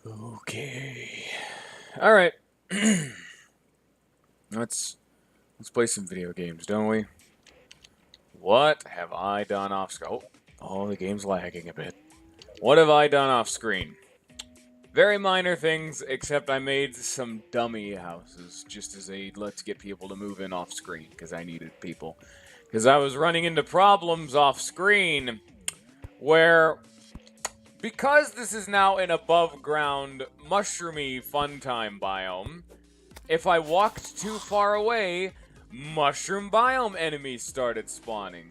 Okay. All right. let's play some video games, don't we? What have I done off screen? Oh, the game's lagging a bit. What have I done off screen? Very minor things, except I made some dummy houses just as a let's get people to move in off screen because I needed people. Because I was running into problems off screen where, because this is now an above ground mushroomy fun time biome, if I walked too far away, mushroom biome enemies started spawning.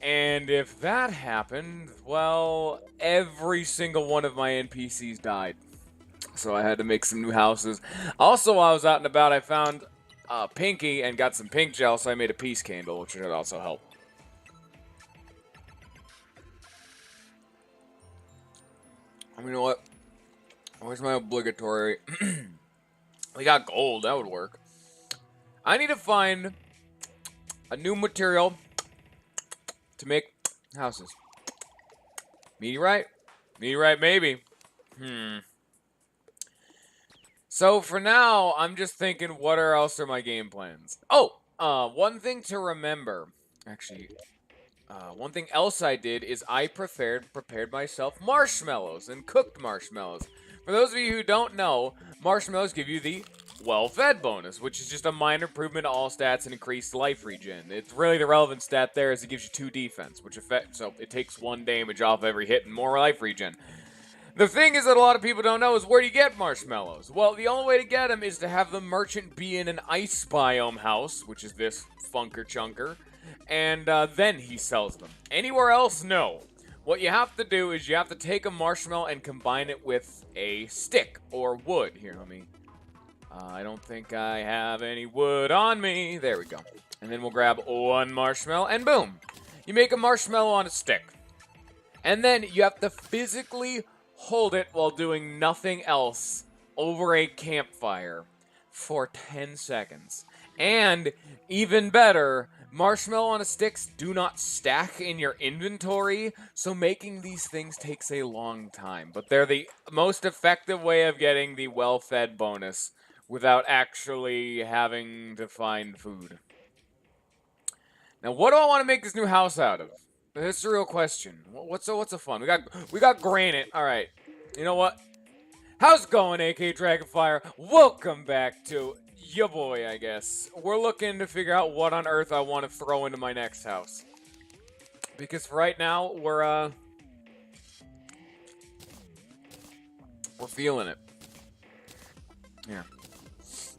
And if that happened, well, every single one of my NPCs died. So I had to make some new houses. Also, while I was out and about, I found Pinky and got some pink gel, so I made a peace candle, which should also help. You know what? Where's my obligatory... We got gold, that would work. I need to find a new material to make houses. Meteorite? Meteorite, maybe. So for now, I'm just thinking, what else are my game plans? Oh, one thing to remember. Actually, one thing else I did is I prepared myself marshmallows and cooked marshmallows. For those of you who don't know, marshmallows give you the well-fed bonus, which is just a minor improvement to all stats and increased life regen. It's really the relevant stat there is it gives you 2 defense, which so it takes 1 damage off every hit and more life regen. The thing is that a lot of people don't know is where do you get marshmallows? Well, the only way to get them is to have the merchant be in an ice biome house, which is this funker chunker, and then he sells them. Anywhere else, no. What you have to do is you have to take a marshmallow and combine it with a stick or wood. Here, let me... I don't think I have any wood on me. There we go. And then we'll grab 1 marshmallow, and boom! You make a marshmallow on a stick. And then you have to physically hold it while doing nothing else over a campfire for 10 seconds. And, even better, marshmallow on a sticks do not stack in your inventory, so making these things takes a long time. But they're the most effective way of getting the well-fed bonus without actually having to find food. Now, what do I want to make this new house out of? That's the real question. What's a fun? We got granite. All right. You know what? How's it going, AK Dragonfire? Welcome back to your boy, I guess. We're looking to figure out what on earth I want to throw into my next house. Because for right now, we're feeling it. Yeah.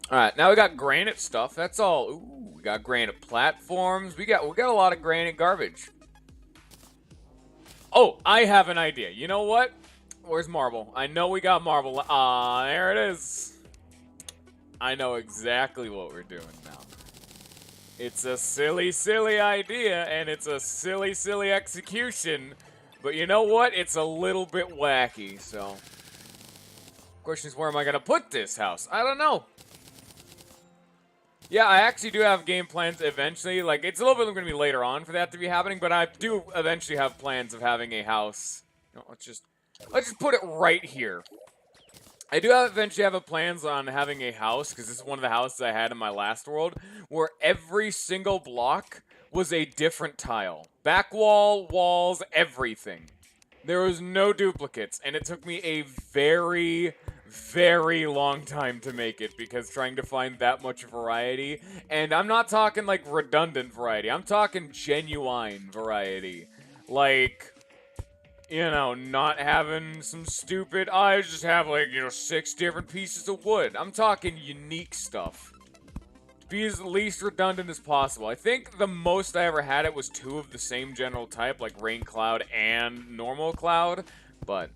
Alright, now we got granite stuff. That's all. Ooh, we got granite platforms. We got a lot of granite garbage. Oh, I have an idea. You know what? Where's marble? I know we got marble. Ah, there it is. I know exactly what we're doing now. It's a silly, silly idea, and it's a silly, silly execution. But you know what? It's a little bit wacky, so... Question is, where am I going to put this house? I don't know. Yeah, I actually do have game plans eventually. Like, it's a little bit going to be later on for that to be happening, but I do eventually have plans of having a house. No, let's just put it right here. I do eventually have plans on having a house, because this is one of the houses I had in my last world, where every single block was a different tile. Back wall, walls, everything. There was no duplicates, and it took me a very, very long time to make it, because trying to find that much variety, and I'm not talking, like, redundant variety, I'm talking genuine variety. Like, you know, not having some stupid, I just have, like, 6 different pieces of wood. I'm talking unique stuff. To be as least redundant as possible. I think the most I ever had it was 2 of the same general type, like rain cloud and normal cloud, but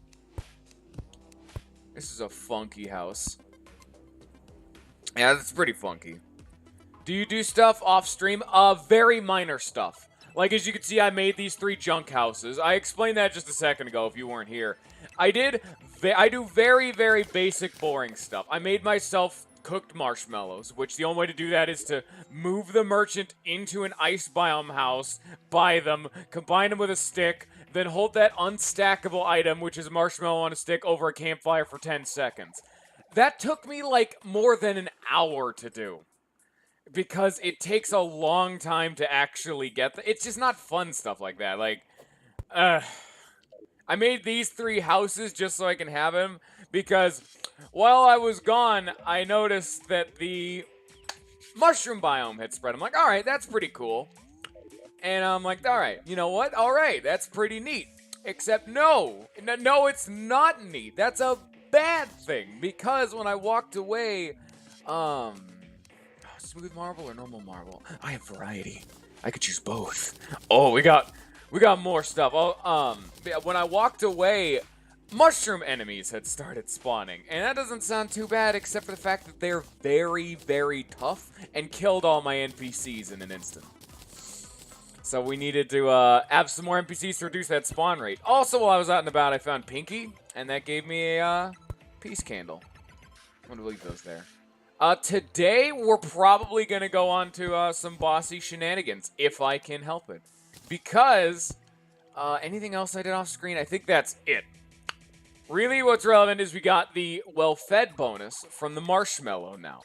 this is a funky house. Yeah, that's pretty funky. Do you do stuff off stream? Very minor stuff. Like, as you can see, I made these 3 junk houses. I explained that just a second ago if you weren't here. I do very, very basic, boring stuff. I made myself cooked marshmallows, which the only way to do that is to move the merchant into an ice biome house, buy them, combine them with a stick, then hold that unstackable item, which is marshmallow on a stick, over a campfire for 10 seconds. That took me like more than an hour to do. Because it takes a long time to actually get it's just not fun stuff like that. Like, I made these 3 houses just so I can have him, because while I was gone, I noticed that the mushroom biome had spread. I'm like, all right, that's pretty cool. And I'm like, all right, you know what? All right, that's pretty neat. Except no, it's not neat. That's a bad thing, because when I walked away, smooth marble or normal marble? I have variety. I could choose both. Oh, we got more stuff. Oh, when I walked away, mushroom enemies had started spawning, and that doesn't sound too bad, except for the fact that they're very, very tough and killed all my NPCs in an instant. So we needed to have some more NPCs to reduce that spawn rate. Also, while I was out and about, I found Pinky, and that gave me a peace candle. I'm gonna leave those there. Today, we're probably going to go on to some bossy shenanigans, if I can help it. Because, anything else I did off screen? I think that's it. Really, what's relevant is we got the well-fed bonus from the marshmallow now.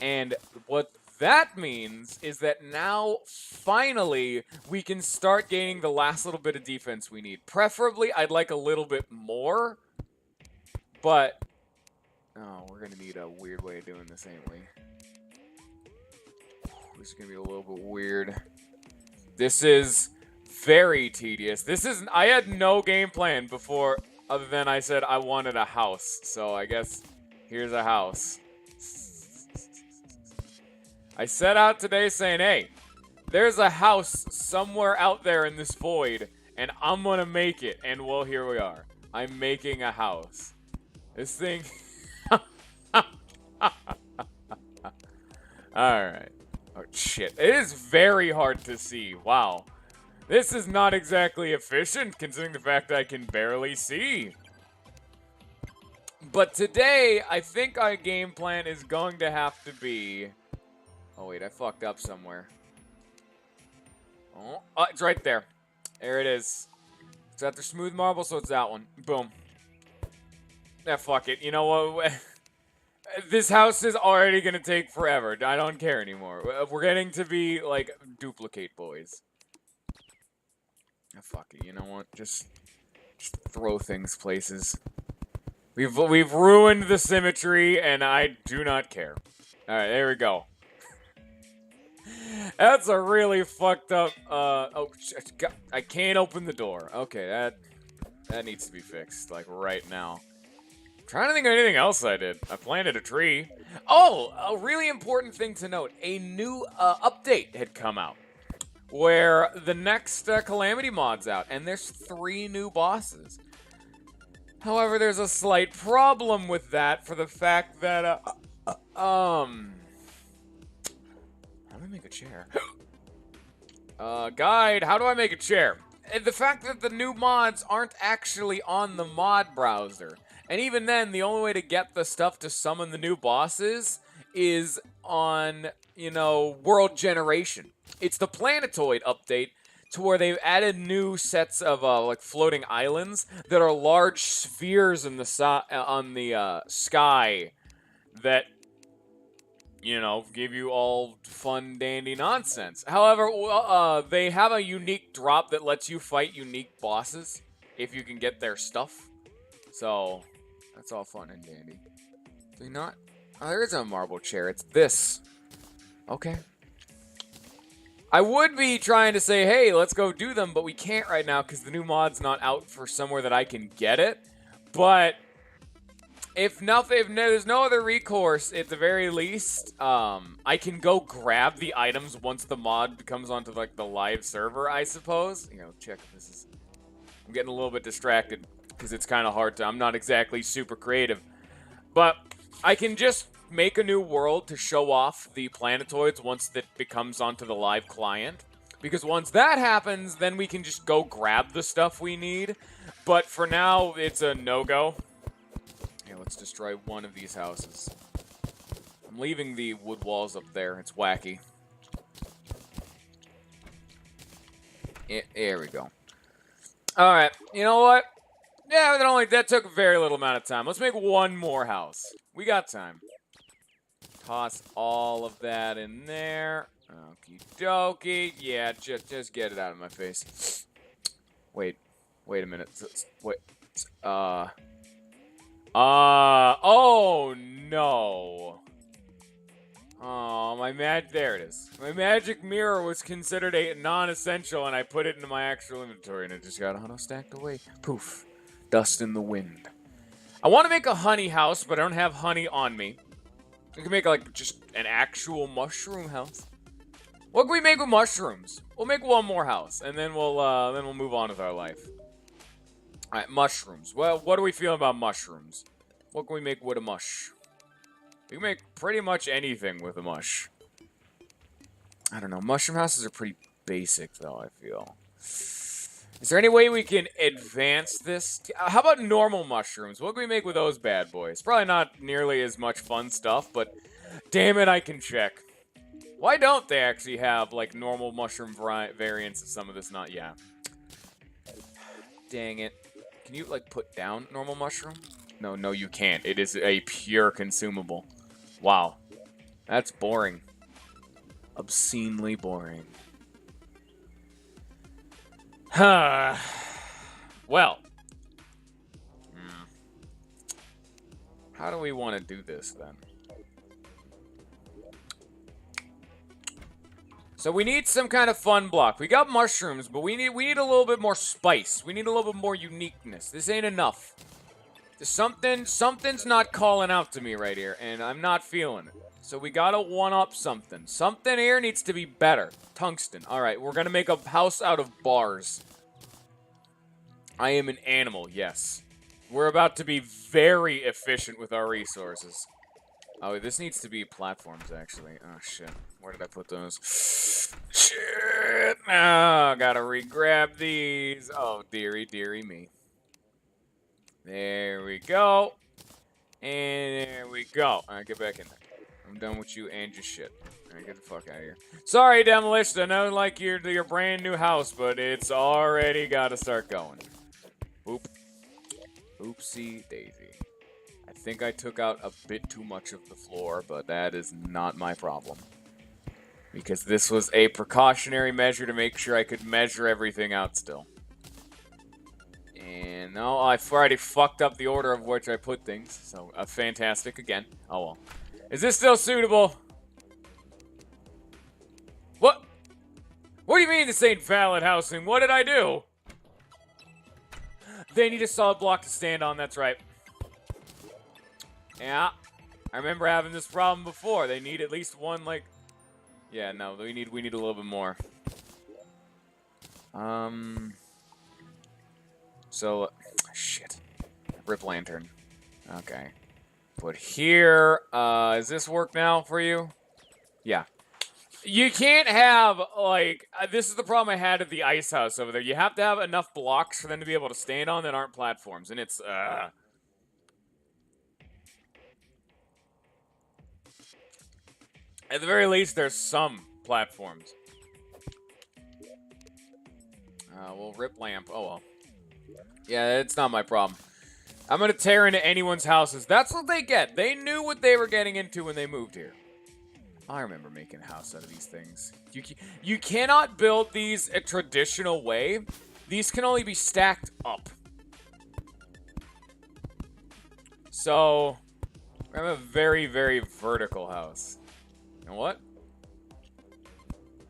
And what that means is that now, finally, we can start gaining the last little bit of defense we need. Preferably, I'd like a little bit more, but... oh, we're going to need a weird way of doing this, ain't we? This is going to be a little bit weird. This is very tedious. I had no game plan before, other than I said I wanted a house. So I guess here's a house. I set out today saying, hey, there's a house somewhere out there in this void, and I'm going to make it. And well, here we are. I'm making a house. This thing... Alright. Oh, shit. It is very hard to see. Wow. This is not exactly efficient, considering the fact that I can barely see. But today, I think our game plan is going to have to be... oh, wait. I fucked up somewhere. Oh, it's right there. There it is. It's after smooth marble, so it's that one. Boom. Yeah, fuck it. You know what? This house is already going to take forever. I don't care anymore. We're getting to be, like, duplicate boys. Oh, fuck it. You know what? Just throw things places. We've ruined the symmetry, and I do not care. Alright, there we go. That's a really fucked up, oh, I can't open the door. Okay, that needs to be fixed, like, right now. Trying to think of anything else I did. I planted a tree. Oh, a really important thing to note. A new update had come out where the next Calamity Mod's out, and there's 3 new bosses. However, there's a slight problem with that for the fact that, how do I make a chair? Guide, how do I make a chair? The fact that the new mods aren't actually on the mod browser. And even then, the only way to get the stuff to summon the new bosses is on, you know, world generation. It's the planetoid update to where they've added new sets of, like, floating islands that are large spheres in the on the sky that, you know, give you all fun, dandy nonsense. However, they have a unique drop that lets you fight unique bosses if you can get their stuff. So... that's all fun and dandy. Do you not? Oh, there is a marble chair. It's this. Okay. I would be trying to say, hey, let's go do them, but we can't right now because the new mod's not out for somewhere that I can get it. But if there's no other recourse, at the very least, I can go grab the items once the mod comes onto, like, the live server, I suppose. You know, check if this is... I'm getting a little bit distracted. Because it's kind of hard to... I'm not exactly super creative. But I can just make a new world to show off the planetoids once that becomes onto the live client. Because once that happens, then we can just go grab the stuff we need. But for now, it's a no-go. Here, let's destroy one of these houses. I'm leaving the wood walls up there. It's wacky. There we go. All right. You know what? Yeah, that took a very little amount of time. Let's make one more house. We got time. Toss all of that in there. Okie dokie. Yeah, just get it out of my face. Wait a minute. Wait. Oh no. Oh, there it is. My magic mirror was considered a non-essential, and I put it into my actual inventory, and it just got auto-stacked away. Poof. Dust in the wind. I want to make a honey house, but I don't have honey on me. We can make, like, just an actual mushroom house. What can we make with mushrooms? We'll make one more house, and then we'll move on with our life. Alright, mushrooms. Well, what do we feel about mushrooms? What can we make with a mush? We can make pretty much anything with a mush. I don't know. Mushroom houses are pretty basic, though, I feel. Is there any way we can advance this? How about normal mushrooms? What can we make with those bad boys? Probably not nearly as much fun stuff, but damn it, I can check. Why don't they actually have, like, normal mushroom variants of some of this? Not yet. Dang it. Can you, like, put down normal mushroom? No, you can't. It is a pure consumable. Wow. That's boring. Obscenely boring. Huh. Well. How do we want to do this, then? So we need some kind of fun block. We got mushrooms, but we need a little bit more spice. We need a little bit more uniqueness. This ain't enough. Something's not calling out to me right here, and I'm not feeling it. So we gotta one-up something. Something here needs to be better. Tungsten. Alright, we're gonna make a house out of bars. I am an animal, yes. We're about to be very efficient with our resources. Oh, this needs to be platforms, actually. Oh, shit. Where did I put those? Shit! Oh, gotta re-grab these. Oh, dearie me. There we go. And there we go. Alright, get back in there. I'm done with you and your shit. Alright, get the fuck out of here. Sorry, Demolition. I know, like, your brand new house, but it's already gotta start going. Oop. Oopsie daisy. I think I took out a bit too much of the floor, but that is not my problem. Because this was a precautionary measure to make sure I could measure everything out still. And no, I've already fucked up the order of which I put things. So, fantastic again. Oh well. Is this still suitable? What? What do you mean this ain't valid housing? What did I do? They need a solid block to stand on, that's right. Yeah. I remember having this problem before. They need at least one, like... Yeah, no, we need a little bit more. So, shit. Rip lantern. Okay. Put here. Does this work now for you? Yeah. You can't have, like, this is the problem I had at the ice house over there. You have to have enough blocks for them to be able to stand on that aren't platforms, and it's, At the very least, there's some platforms. We'll rip lamp. Oh, well. Yeah, it's not my problem. I'm gonna tear into anyone's houses. That's what they get. They knew what they were getting into when they moved here. I remember making a house out of these things. You cannot build these a traditional way. These can only be stacked up. So, we have a very, very vertical house. You know what?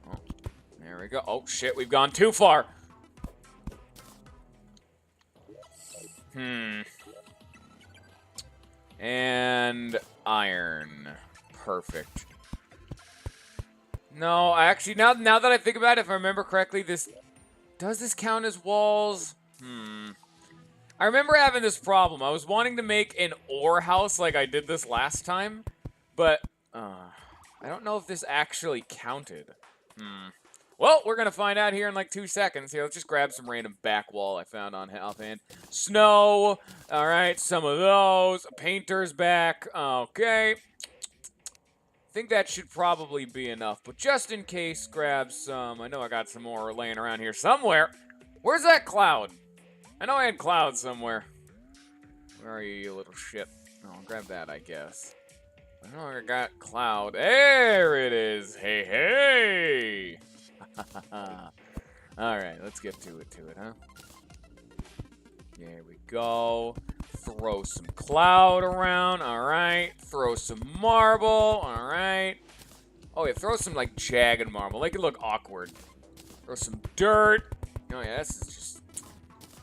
Oh, there we go. Oh, shit, we've gone too far. And iron. Perfect. No, actually, now that I think about it, if I remember correctly, does this count as walls? I remember having this problem. I was wanting to make an ore house like I did this last time, but I don't know if this actually counted. Well, we're gonna find out here in like 2 seconds. Here, let's just grab some random back wall I found on offhand. Snow. All right, some of those. A painter's back. Okay. think that should probably be enough, but just in case, grab some. I know I got some more laying around here somewhere. Where's that cloud? I know I had cloud somewhere. Where are you, you little shit? Oh, I'll grab that, I guess. I know I got cloud. There it is. Hey, hey! Alright, let's get to it, huh? There we go. Throw some cloud around. Alright. Throw some marble. Alright. Oh, yeah, throw some, like, jagged marble. Make it look awkward. Throw some dirt. Oh, yeah, this is just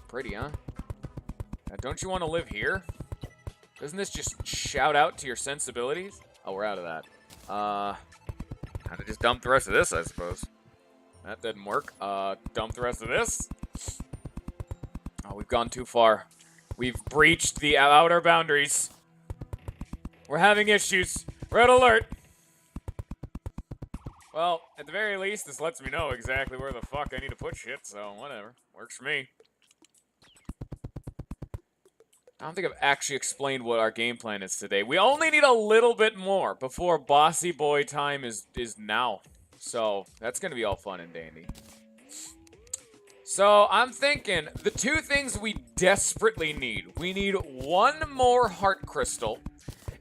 pretty, huh? Now, don't you want to live here? Doesn't this just shout out to your sensibilities? Oh, we're out of that. Kind of just dump the rest of this, I suppose. That didn't work. Dump the rest of this. Oh, we've gone too far. We've breached the outer boundaries. We're having issues. Red alert. Well, at the very least, this lets me know exactly where the fuck I need to put shit, so whatever. Works for me. I don't think I've actually explained what our game plan is today. We only need a little bit more before bossy boy time is now. So, that's going to be all fun and dandy. So, I'm thinking the two things we desperately need. We need one more heart crystal,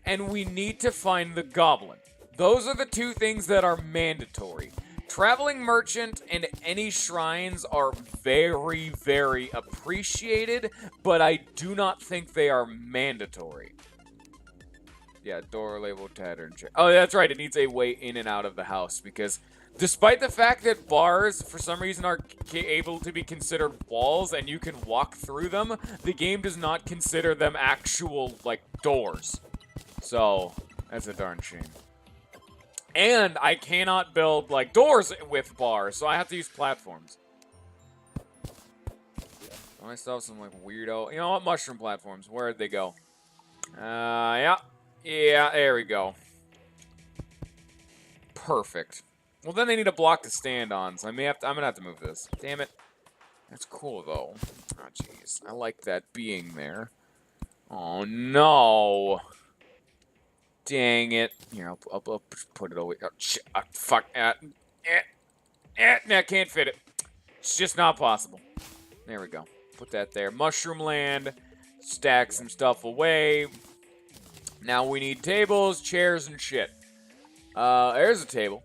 and we need to find the goblin. Those are the two things that are mandatory. Traveling merchant and any shrines are very, very appreciated, but I do not think they are mandatory. Yeah, door label pattern check. Oh, that's right. It needs a way in and out of the house because despite the fact that bars, for some reason, are able to be considered walls and you can walk through them, the game does not consider them actual, like, doors. So, that's a darn shame. And I cannot build, like, doors with bars, so I have to use platforms. I still have some, like, weirdo... You know what? Mushroom platforms. Where'd they go? Yeah. Yeah, there we go. Perfect. Well, then they need a block to stand on, so I'm gonna have to move this. Damn it. That's cool, though. Oh, jeez. I like that being there. Oh, no. Dang it. Here, I'll put it over. Oh, shit. Fuck. No, I can't fit it. It's just not possible. There we go. Put that there. Mushroom land. Stack some stuff away. Now we need tables, chairs, and shit. There's a table.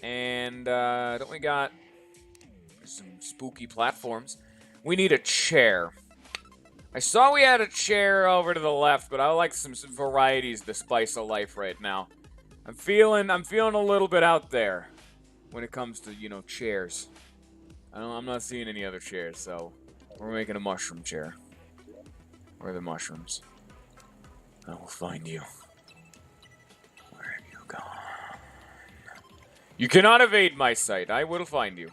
And, don't we got some spooky platforms? We need a chair. I saw we had a chair over to the left, but I would like some varieties to spice of life right now. I'm feeling a little bit out there when it comes to, you know, chairs. I'm not seeing any other chairs, so we're making a mushroom chair. Where are the mushrooms? I will find you. Where have you gone? You cannot evade my sight. I will find you.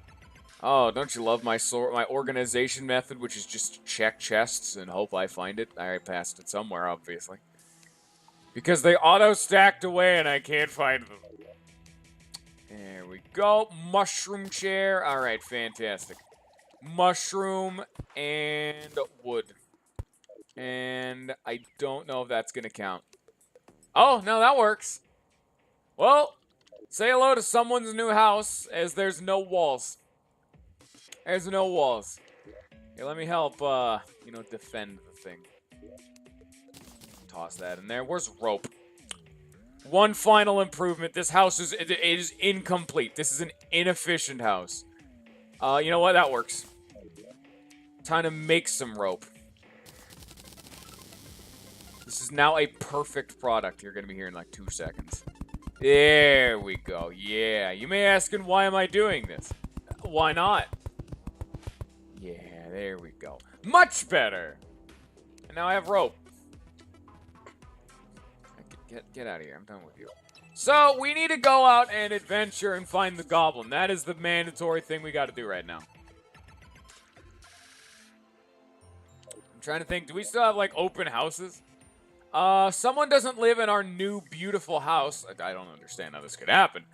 Oh, don't you love my organization method, which is just check chests and hope I find it? I passed it somewhere, obviously. Because they auto-stacked away and I can't find them. There we go. Mushroom chair. Alright, fantastic. Mushroom and wood. And I don't know if that's going to count. Oh, no, that works. Well, say hello to someone's new house as there's no walls. There's no walls. Here, let me help, you know, defend the thing. Toss that in there. Where's rope? One final improvement. This house is incomplete. This is an inefficient house. You know what? That works. Time to make some rope. This is now a perfect product. You're going to be here in like 2 seconds. There we go. Yeah. You may ask, why am I doing this? Why not? Yeah, there we go. Much better! And now I have rope. Get out of here. I'm done with you. So, we need to go out and adventure and find the goblin. That is the mandatory thing we got to do right now. I'm trying to think. Do we still have, like, open houses? Someone doesn't live in our new beautiful house. I don't understand how this could happen.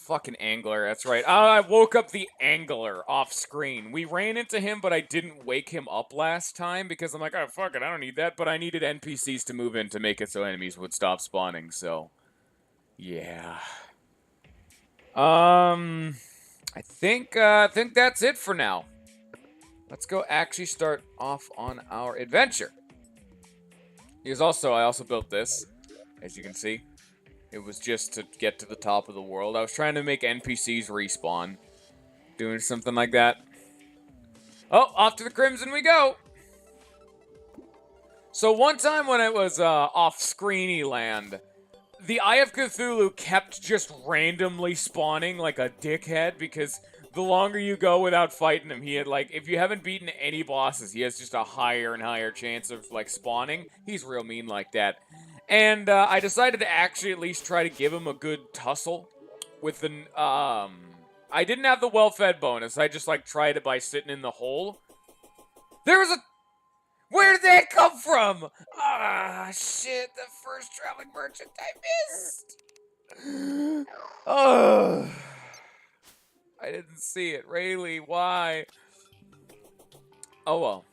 fucking angler, that's right. I woke up the angler off screen. We ran into him, but I didn't wake him up last time because I'm like, oh, fuck it, I don't need that. But I needed NPCs to move in to make it so enemies would stop spawning, so... Yeah. I think that's it for now. Let's go actually start off on our adventure. Because I also built this, as you can see. It was just to get to the top of the world. I was trying to make NPCs respawn. Doing something like that. Oh, off to the Crimson we go! So one time when it was off-screeny land, the Eye of Cthulhu kept just randomly spawning like a dickhead because the longer you go without fighting him, he had like, if you haven't beaten any bosses, he has just a higher and higher chance of like spawning. He's real mean like that. And I decided to actually at least try to give him a good tussle with the, I didn't have the well-fed bonus. I just like tried it by sitting in the hole. There was a... Where did that come from? Ah, shit, the first traveling merchant I missed. Oh, I didn't see it. Rayleigh, why? Oh, well.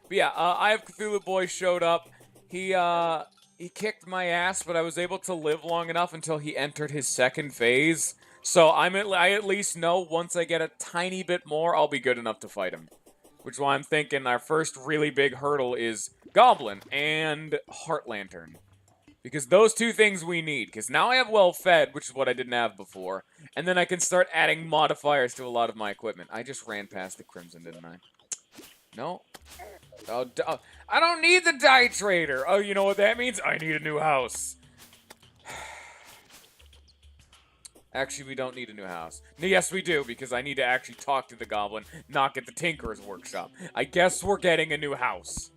But yeah, Eye of Cthulhu boy showed up. He kicked my ass, but I was able to live long enough until he entered his second phase. So I at least know once I get a tiny bit more, I'll be good enough to fight him. Which is why I'm thinking our first really big hurdle is Goblin and Heart Lantern. Because those two things we need. Because now I have well-fed, which is what I didn't have before. And then I can start adding modifiers to a lot of my equipment. I just ran past the Crimson, didn't I? No? Oh, I don't need the Die Trader! Oh, you know what that means? I need a new house. Actually, we don't need a new house. Yes, we do, because I need to actually talk to the Goblin, not get the Tinkerer's Workshop. I guess we're getting a new house.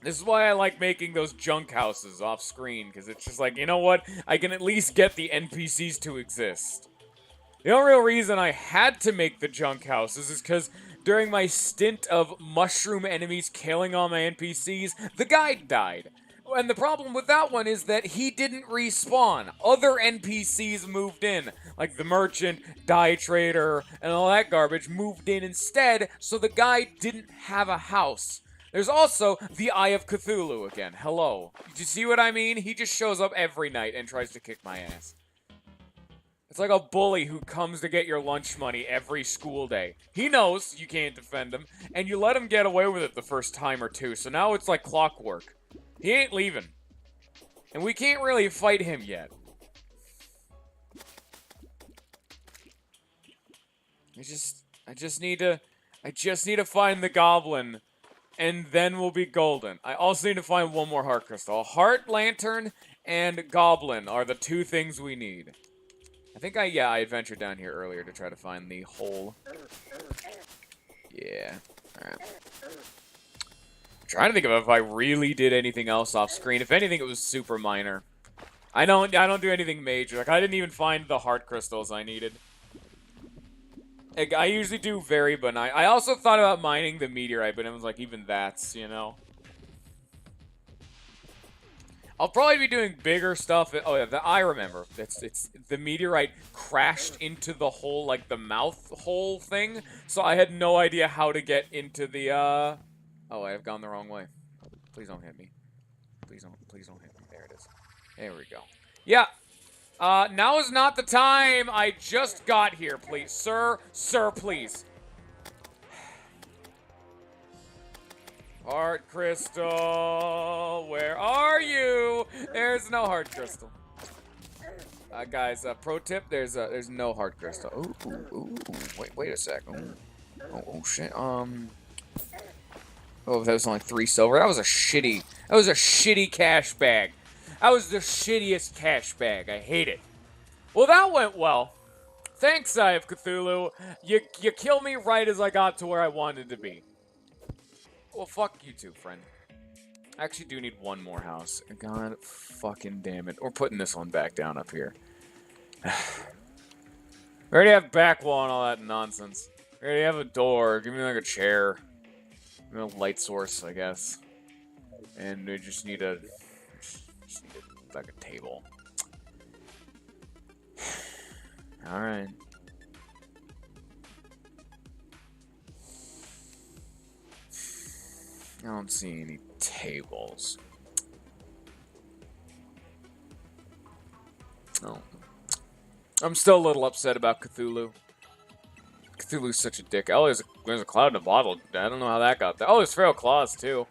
This is why I like making those junk houses off-screen, because it's just like, you know what? I can at least get the NPCs to exist. The only real reason I had to make the junk houses is because during my stint of mushroom enemies killing all my NPCs, the guide died. And the problem with that one is that he didn't respawn. Other NPCs moved in, like the merchant, Die Trader, and all that garbage moved in instead, so the guy didn't have a house. There's also the Eye of Cthulhu again. Hello. Did you see what I mean? He just shows up every night and tries to kick my ass. It's like a bully who comes to get your lunch money every school day. He knows you can't defend him, and you let him get away with it the first time or two, so now it's like clockwork. He ain't leaving. And we can't really fight him yet. I just need to find the Goblin, and then we'll be golden. I also need to find one more Heart Crystal. Heart Lantern and Goblin are the two things we need. I think I adventured down here earlier to try to find the hole. Yeah. Alright. Trying to think of if I really did anything else off screen. If anything, it was super minor. I don't do anything major. Like I didn't even find the heart crystals I needed. Like, I usually do very benign. I also thought about mining the meteorite, but it was like even that's, you know. I'll probably be doing bigger stuff. Oh yeah, I remember. It's the meteorite crashed into the hole, like the mouth hole thing. So I had no idea how to get into the Oh, I have gone the wrong way. Please don't hit me. Please don't hit me. There it is. There we go. Yeah. Now is not the time. I just got here, please. Sir, please. Heart crystal, where are you? There's no heart crystal. Guys, pro tip, there's no heart crystal. Ooh, wait a sec. Oh, shit. Oh, that was only 3 silver. That was a shitty cash bag. That was the shittiest cash bag. I hate it. Well, that went well. Thanks, Eye of Cthulhu. You killed me right as I got to where I wanted to be. Well, fuck you too, friend. I actually do need one more house. God fucking damn it. We're putting this one back down up here. We already have back wall and all that nonsense. We already have a door. Give me like a chair. Give me a light source, I guess. And we just need like a table. Alright. I don't see any tables. Oh. I'm still a little upset about Cthulhu. Cthulhu's such a dick. Oh, there's a cloud in a bottle. I don't know how that got there. Oh, there's feral claws, too.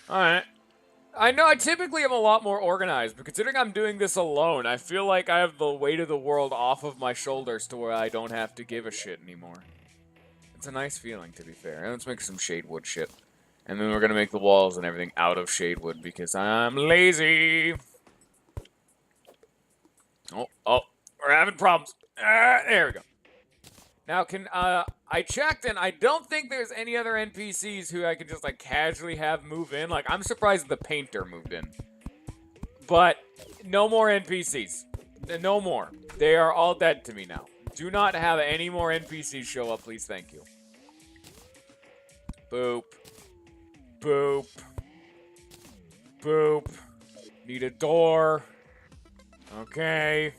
Alright. I know I typically am a lot more organized, but considering I'm doing this alone, I feel like I have the weight of the world off of my shoulders to where I don't have to give a shit anymore. It's a nice feeling, to be fair. And let's make some shadewood shit. And then we're gonna make the walls and everything out of shadewood because I'm lazy. Oh, we're having problems. There we go. Now, I checked, and I don't think there's any other NPCs who I could just, like, casually have move in. Like, I'm surprised the painter moved in. But, no more NPCs. No more. They are all dead to me now. Do not have any more NPCs show up, please. Thank you. Boop. Boop. Boop. Need a door. Okay.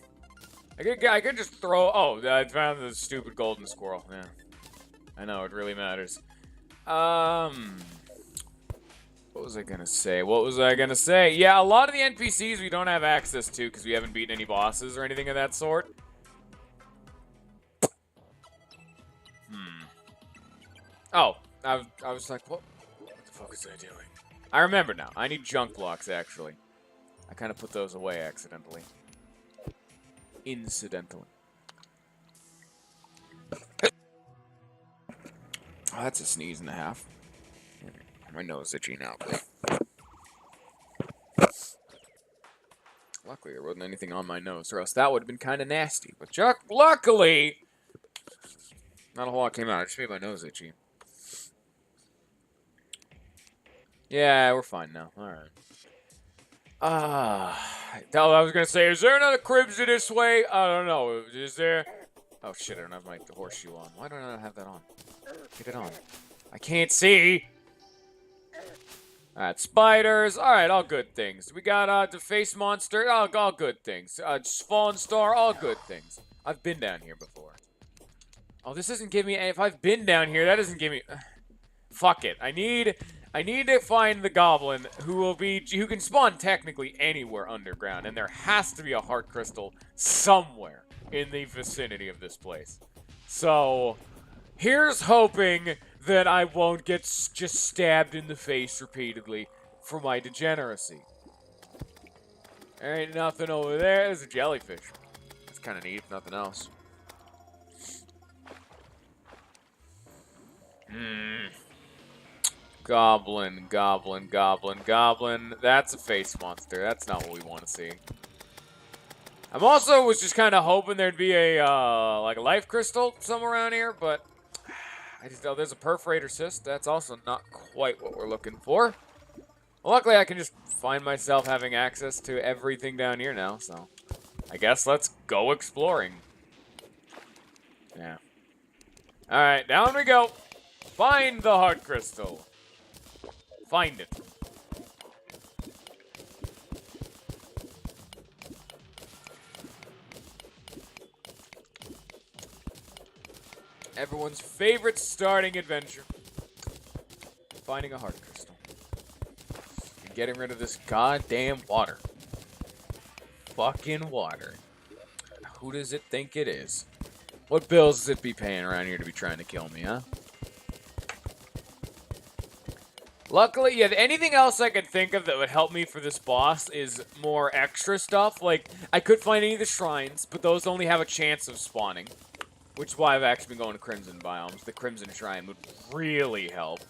I could just throw... Oh, I found the stupid golden squirrel. Yeah. I know, it really matters. What was I gonna say? Yeah, a lot of the NPCs we don't have access to because we haven't beaten any bosses or anything of that sort. Oh, I was like, what the fuck is I doing? I remember now. I need junk blocks, actually. I kind of put those away accidentally. Incidentally. Oh, that's a sneeze and a half. My nose is itchy now. Luckily, there wasn't anything on my nose, or else that would have been kind of nasty. But luckily, not a whole lot came out. I just made my nose itchy. Yeah, we're fine now. All right. I was gonna say, is there another cribs this way? I don't know. Is there? Oh shit! I don't have my horseshoe on. Why don't I have that on? Get it on. I can't see. Alright, spiders. Alright, all good things. We got the face monster. All good things. Fallen star. All good things. I've been down here before. Oh, this doesn't give me. If I've been down here, that doesn't give me. Fuck it. I need to find the goblin who can spawn technically anywhere underground, and there has to be a heart crystal somewhere in the vicinity of this place. So, here's hoping that I won't get just stabbed in the face repeatedly for my degeneracy. There ain't nothing over there. There's a jellyfish. That's kind of neat, if nothing else. Goblin, goblin, goblin, goblin. That's a face monster. That's not what we want to see. I'm also was just kind of hoping there'd be a like a life crystal somewhere around here, but there's a perforator cyst. That's also not quite what we're looking for. Well, luckily, I can just find myself having access to everything down here now, so I guess let's go exploring. Yeah. All right, down we go. Find the heart crystal. Find it. Everyone's favorite starting adventure. Finding a heart crystal. And getting rid of this goddamn water. Fucking water. Who does it think it is? What bills does it be paying around here to be trying to kill me, huh? Luckily, yeah, anything else I could think of that would help me for this boss is more extra stuff. Like, I could find any of the shrines, but those only have a chance of spawning. Which is why I've actually been going to Crimson Biomes. The Crimson Shrine would really help.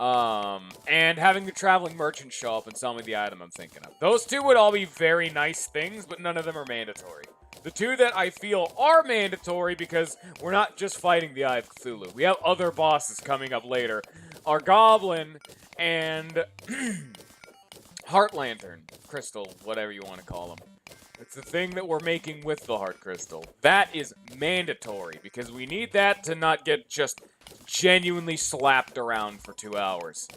And having the Traveling Merchant show up and sell me the item I'm thinking of. Those two would all be very nice things, but none of them are mandatory. The two that I feel are mandatory, because we're not just fighting the Eye of Cthulhu. We have other bosses coming up later. Our Goblin and Heart Lantern Crystal, whatever you want to call them. It's the thing that we're making with the Heart Crystal. That is mandatory, because we need that to not get just genuinely slapped around for 2 hours.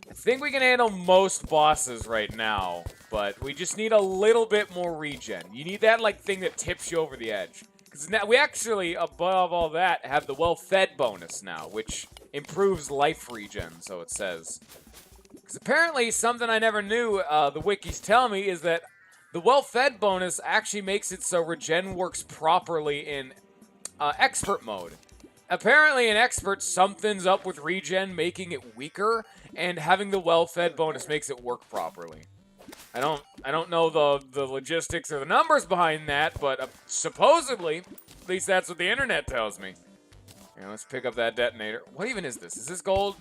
I think we can handle most bosses right now but we just need a little bit more regen. You need that, like, thing that tips you over the edge. Because now we actually, above all that, have the well-fed bonus now, which improves life regen, so it says. Because apparently, something I never knew, the wikis tell me, is that the well-fed bonus actually makes it so regen works properly in expert mode. Apparently, in expert, something's up with regen, making it weaker, and having the well-fed bonus makes it work properly. I don't know the logistics or the numbers behind that, but supposedly, at least that's what the internet tells me. Yeah, let's pick up that detonator. What even is this? Is this gold?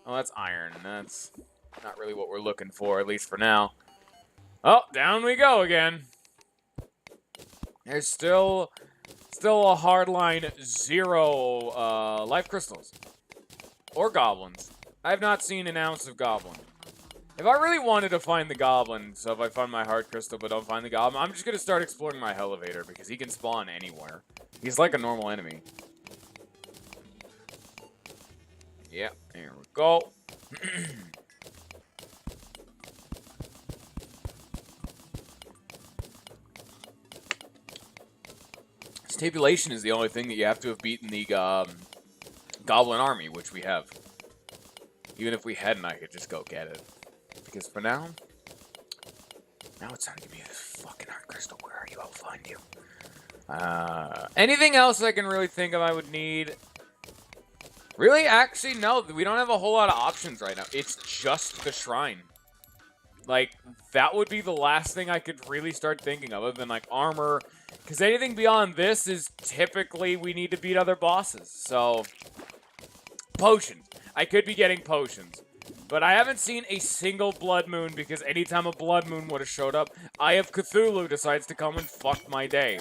Oh, that's iron. That's not really what we're looking for, at least for now. Oh, down we go again. There's still a hardline 0 life crystals. Or goblins. I have not seen an ounce of goblin. If I really wanted to find the goblin, so if I find my heart crystal but don't find the goblin, I'm just going to start exploring my elevator because he can spawn anywhere. He's like a normal enemy. Yeah, there we go. Stabulation is the only thing that you have to have beaten the goblin army, which we have. Even if we hadn't, I could just go get it. Because for now it's time to give me this fucking heart crystal. Where are you? I'll find you. Anything else I can really think of I would need? Really? Actually, no. We don't have a whole lot of options right now. It's just the shrine. Like, that would be the last thing I could really start thinking of, other than, like, armor. Because anything beyond this is typically we need to beat other bosses. So, potions. I could be getting potions. But I haven't seen a single blood moon because anytime a blood moon would have showed up, Eye of Cthulhu decides to come and fuck my day.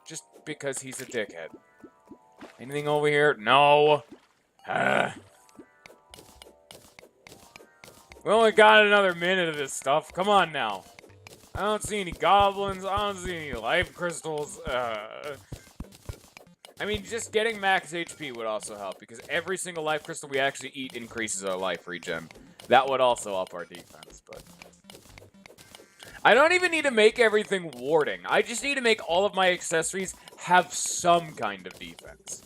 Just because he's a dickhead. Anything over here? No. We only got another minute of this stuff. Come on now. I don't see any goblins. I don't see any life crystals. I mean, just getting max HP would also help, because every single life crystal we actually eat increases our life regen. That would also up our defense, but... I don't even need to make everything warding. I just need to make all of my accessories have some kind of defense.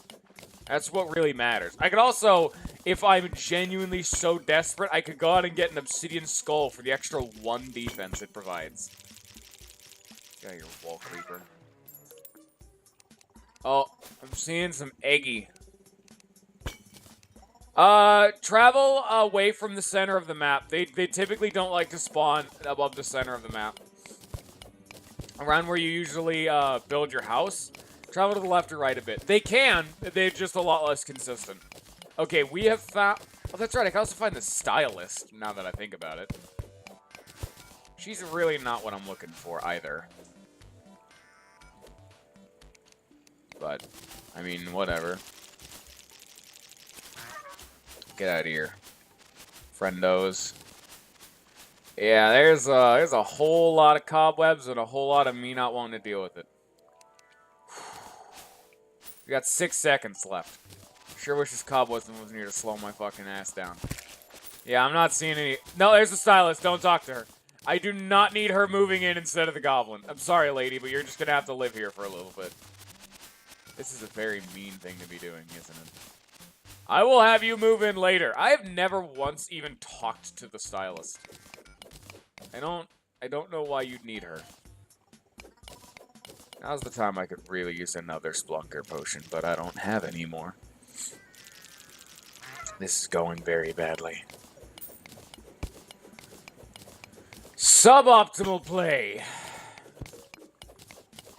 That's what really matters. I could also, if I'm genuinely so desperate, I could go out and get an obsidian skull for the extra 1 defense it provides. Get out of here, wall creeper. Oh, I'm seeing some eggy. Travel away from the center of the map. They typically don't like to spawn above the center of the map. Around where you usually build your house. Travel to the left or right a bit. They can, they're just a lot less consistent. Okay, we have found... Oh, that's right, I can also find the stylist, now that I think about it. She's really not what I'm looking for, either. But, I mean, whatever. Get out of here. Friendos. Yeah, there's a whole lot of cobwebs and a whole lot of me not wanting to deal with it. We got 6 seconds left. Sure wish this cobweb wasn't here to slow my fucking ass down. Yeah, I'm not seeing any... No, there's the stylist. Don't talk to her. I do not need her moving in instead of the goblin. I'm sorry, lady, but you're just gonna have to live here for a little bit. This is a very mean thing to be doing, isn't it? I will have you move in later. I have never once even talked to the stylist. I don't know why you'd need her. Now's the time I could really use another Splunker potion, but I don't have any more. This is going very badly. Suboptimal play.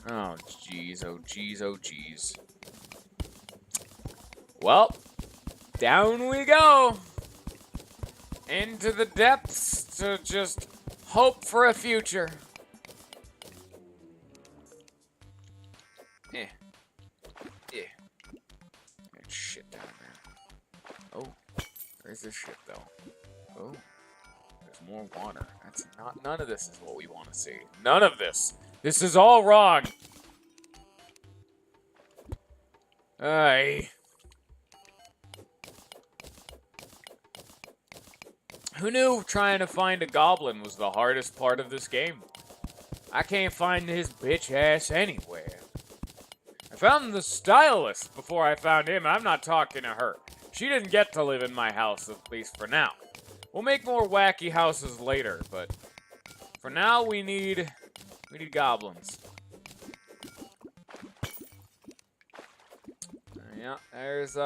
Oh, jeez, oh, jeez, oh, jeez. Well, down we go. Into the depths to just hope for a future. Shit down there. Oh, where's this shit though? Oh, there's more water. That's not. None of this is what we want to see. None of this. This is all wrong. Aye. Who knew trying to find a goblin was the hardest part of this game? I can't find his bitch ass anywhere. I found the stylist before I found him, and I'm not talking to her. She didn't get to live in my house, at least for now. We'll make more wacky houses later, but for now we need goblins. Yeah, there's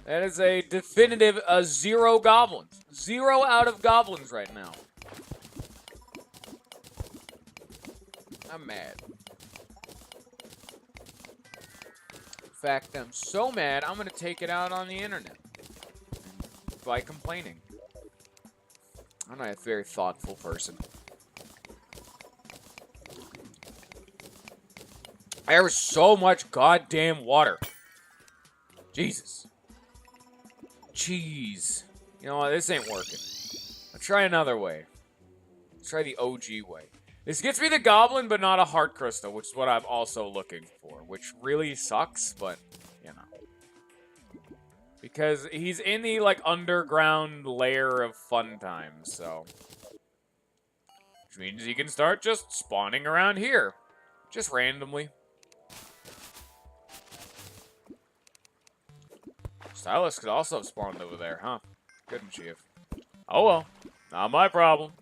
that is a definitive 0 goblins. 0 out of goblins right now. I'm mad. In fact, I'm so mad, I'm going to take it out on the internet by complaining. I'm not a very thoughtful person. There was so much goddamn water. Jesus. Jeez. You know what? This ain't working. Let's try another way. Let's try the OG way. This gets me the goblin, but not a heart crystal, which is what I'm also looking for, which really sucks, but, you know. Because he's in the, like, underground layer of fun times, so. Which means he can start just spawning around here. Just randomly. Stylus could also have spawned over there, huh? Couldn't she have? Oh well. Not my problem.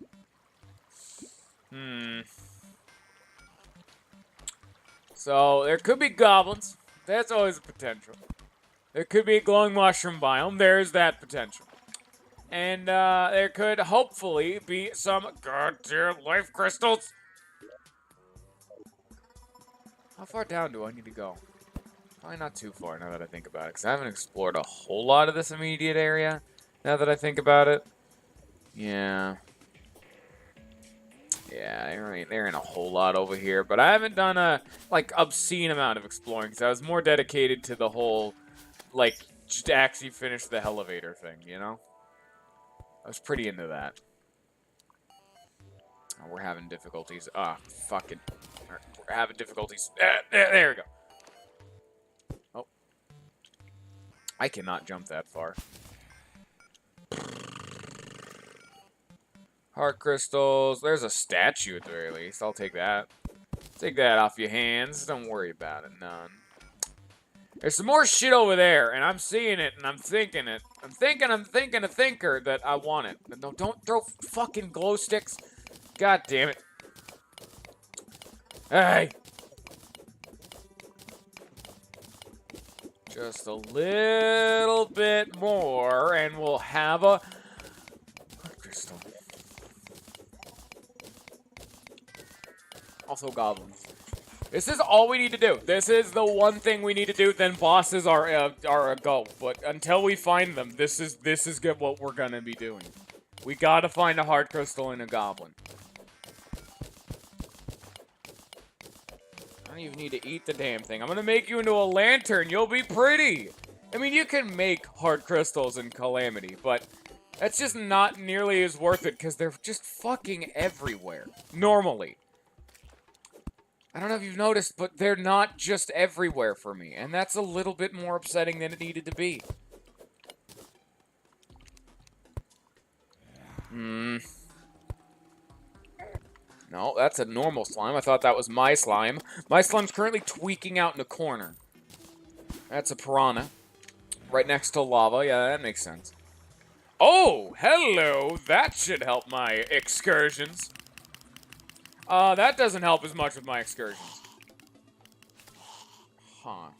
So, there could be goblins. That's always a potential. There could be a glowing mushroom biome. There's that potential. And, there could hopefully be some goddamn life crystals. How far down do I need to go? Probably not too far now that I think about it, because I haven't explored a whole lot of this immediate area now that I think about it. Yeah. Yeah, there ain't a whole lot over here, but I haven't done a, like, obscene amount of exploring, because I was more dedicated to the whole, like, just actually finish the elevator thing, you know? I was pretty into that. Oh, we're having difficulties. Ah, fucking. We're having difficulties. There we go. Oh. I cannot jump that far. Heart crystals. There's a statue at the very least. I'll take that. Take that off your hands. Don't worry about it, none. There's some more shit over there, and I'm seeing it, and I'm thinking it. I'm thinking a thinker that I want it. No, don't throw fucking glow sticks. God damn it. Hey. Just a little bit more, and we'll have a crystal. Also goblins. This is all we need to do. This is the one thing we need to do. Then bosses are a go. But until we find them, this is good. What we're gonna be doing. We gotta find a heart crystal and a goblin. I don't even need to eat the damn thing. I'm gonna make you into a lantern. You'll be pretty. I mean, you can make heart crystals in Calamity, but that's just not nearly as worth it because they're just fucking everywhere. Normally. I don't know if you've noticed, but they're not just everywhere for me, and that's a little bit more upsetting than it needed to be. No, that's a normal slime. I thought that was my slime. My slime's currently tweaking out in a corner. That's a piranha. Right next to lava. Yeah, that makes sense. Oh, hello! That should help my excursions. That doesn't help as much with my excursions. Huh.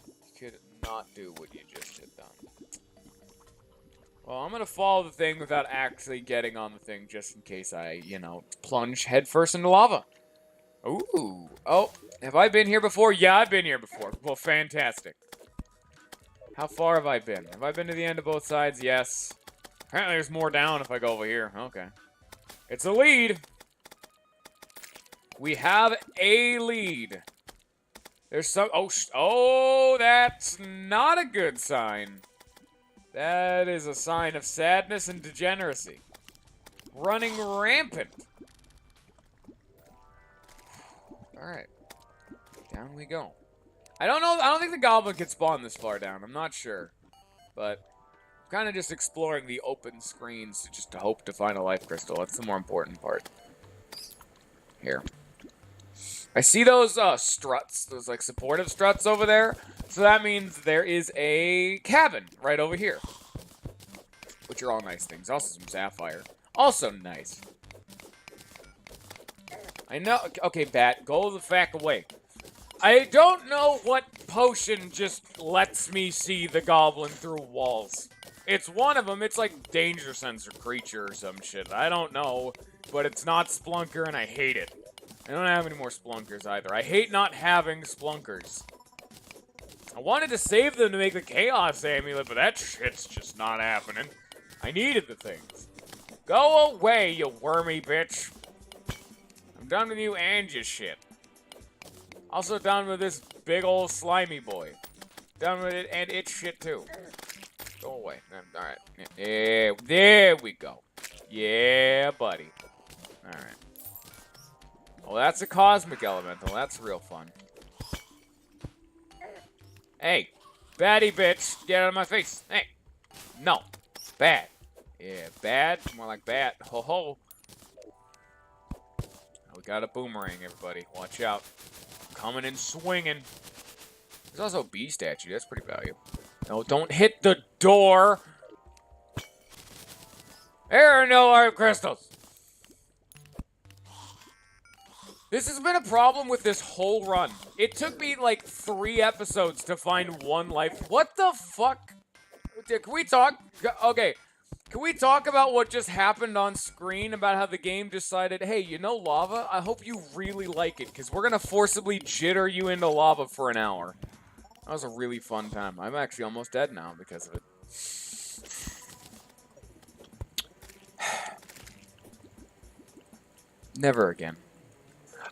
You could not do what you just had done. Well, I'm gonna follow the thing without actually getting on the thing, just in case I, you know, plunge headfirst into lava. Ooh. Oh, have I been here before? Yeah, I've been here before. Well, fantastic. How far have I been? Have I been to the end of both sides? Yes. Apparently there's more down if I go over here. Okay. It's a lead. We have a lead. There's some... Oh, that's not a good sign. That is a sign of sadness and degeneracy. Running rampant. Alright. Down we go. I don't know. I don't think the goblin could spawn this far down. I'm not sure. But kind of just exploring the open screens just to hope to find a life crystal. That's the more important part. Here. I see those struts, those like supportive struts over there. So that means there is a cabin right over here. Which are all nice things. Also some sapphire. Also nice. I know. Okay, Bat, go the fuck away. I don't know what potion just lets me see the goblin through walls. It's one of them. It's like danger sensor creature or some shit. I don't know, but it's not Splunker and I hate it. I don't have any more Splunkers either. I hate not having Splunkers. I wanted to save them to make the Chaos Amulet, but that shit's just not happening. I needed the things. Go away, you wormy bitch. I'm done with you and your shit. Also done with this big old slimy boy. Done with it and its shit too. Go away. Alright. Yeah, there we go. Yeah, buddy. Alright. Well, that's a cosmic elemental. That's real fun. Hey, baddie bitch, get out of my face. Hey, no, bad. Yeah, bad, more like bad. Ho ho. We got a boomerang, everybody. Watch out. Coming and swinging. There's also a bee statue. That's pretty valuable. No, don't hit the door. There are no life crystals. This has been a problem with this whole run. It took me like 3 episodes to find one life. What the fuck? Can we talk? Okay. Can we talk about what just happened on screen about how the game decided, hey, you know lava? I hope you really like it, because we're going to forcibly jitter you into lava for an hour. That was a really fun time. I'm actually almost dead now because of it. Never again.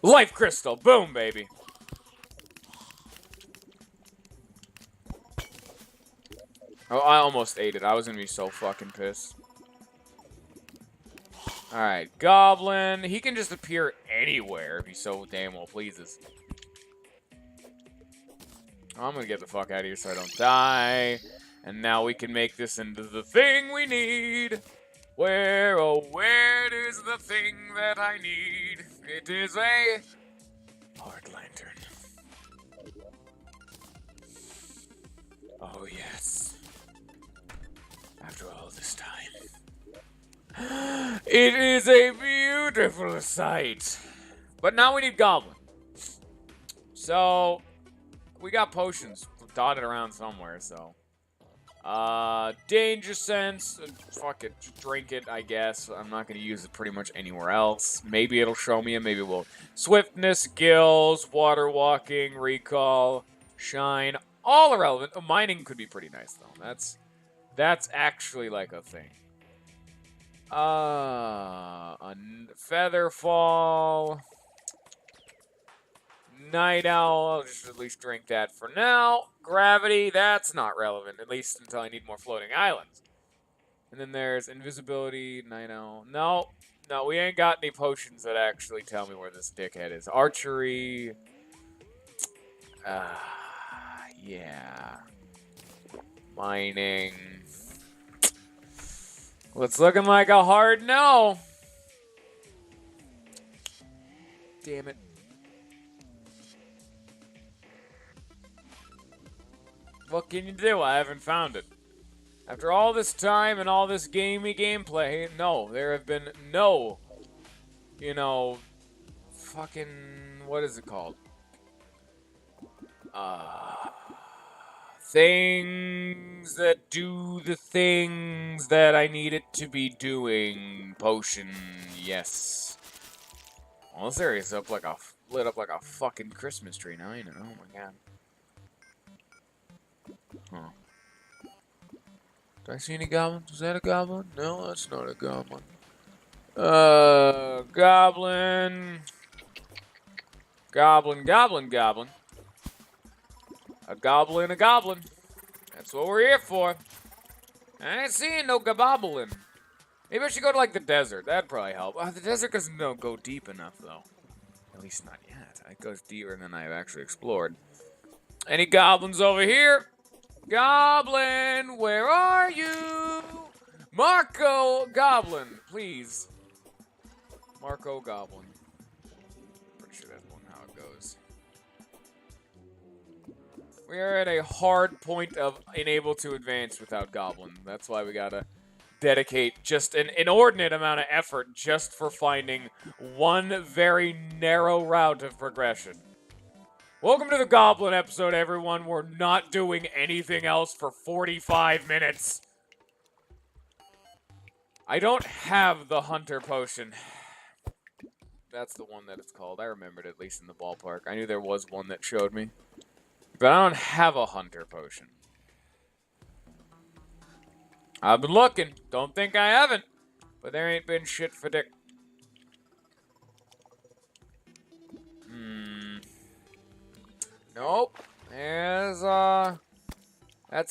Life crystal! Boom, baby! Oh, I almost ate it. I was gonna be so fucking pissed. Alright, goblin. He can just appear anywhere if he so damn well pleases. I'm gonna get the fuck out of here so I don't die. And now we can make this into the thing we need. Where, oh, where is the thing that I need? It is a heart lantern. Oh, yes. After all this time. It is a beautiful sight. But now we need goblin. So, we got potions dotted around somewhere, so. Danger sense. Fuck it. Just drink it, I guess. I'm not going to use it pretty much anywhere else. Maybe it'll show me, and maybe it will. Swiftness, gills, water walking, recall, shine. All irrelevant. Oh, mining could be pretty nice, though. That's actually like a thing. A feather fall. Night owl, I'll just at least drink that for now. Gravity, that's not relevant, at least until I need more floating islands. And then there's invisibility, night owl. No, we ain't got any potions that actually tell me where this dickhead is. Archery. Yeah. Mining. Well, it's looking like a hard no. Damn it. What can you do? I haven't found it. After all this time and all this gamey gameplay, no, there have been no, fucking, what is it called? Things that do the things that I need it to be doing. Potion, yes. Well, this area's lit up like a fucking Christmas tree now, Oh my god. Huh. Do I see any goblins? Is that a goblin? No, that's not a goblin. Goblin. Goblin. A goblin. That's what we're here for. I ain't seeing no goblin. Maybe I should go to, like, the desert. That'd probably help. The desert doesn't go deep enough, though. At least not yet. It goes deeper than I've actually explored. Any goblins over here? Goblin, where are you? Marco Goblin, please. Marco Goblin. Pretty sure that's how it goes. We are at a hard point of unable to advance without Goblin. That's why we gotta dedicate just an inordinate amount of effort just for finding one very narrow route of progression. Welcome to the Goblin episode, everyone. We're not doing anything else for 45 minutes. I don't have the Hunter Potion. That's the one that it's called. I remembered at least in the ballpark. I knew there was one that showed me. But I don't have a Hunter Potion. I've been looking. Don't think I haven't. But there ain't been shit for dick. Nope. That's a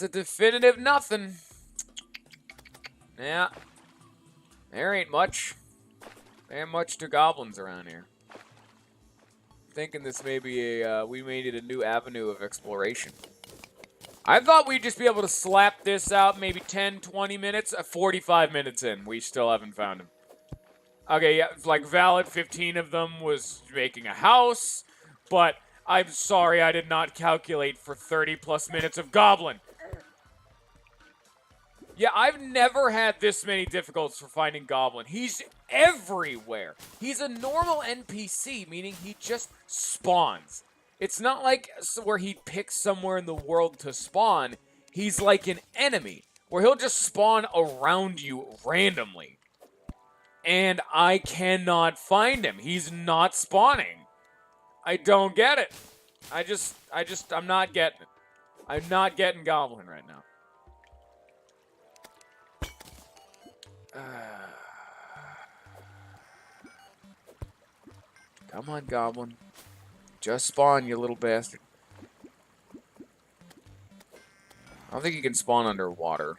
definitive nothing. Yeah. There ain't much. There ain't much to goblins around here. Thinking this may be we may need a new avenue of exploration. I thought we'd just be able to slap this out maybe 10, 20 minutes. 45 minutes in, we still haven't found him. Okay, yeah, it's like valid 15 of them was making a house, but I'm sorry I did not calculate for 30 plus minutes of goblin. Yeah, I've never had this many difficulties for finding Goblin. He's everywhere. He's a normal NPC, meaning he just spawns. It's not like where he picks somewhere in the world to spawn. He's like an enemy, where he'll just spawn around you randomly. And I cannot find him. He's not spawning. I don't get it. I'm not getting it. I'm not getting Goblin right now. Come on, Goblin. Just spawn, you little bastard. I don't think you can spawn underwater.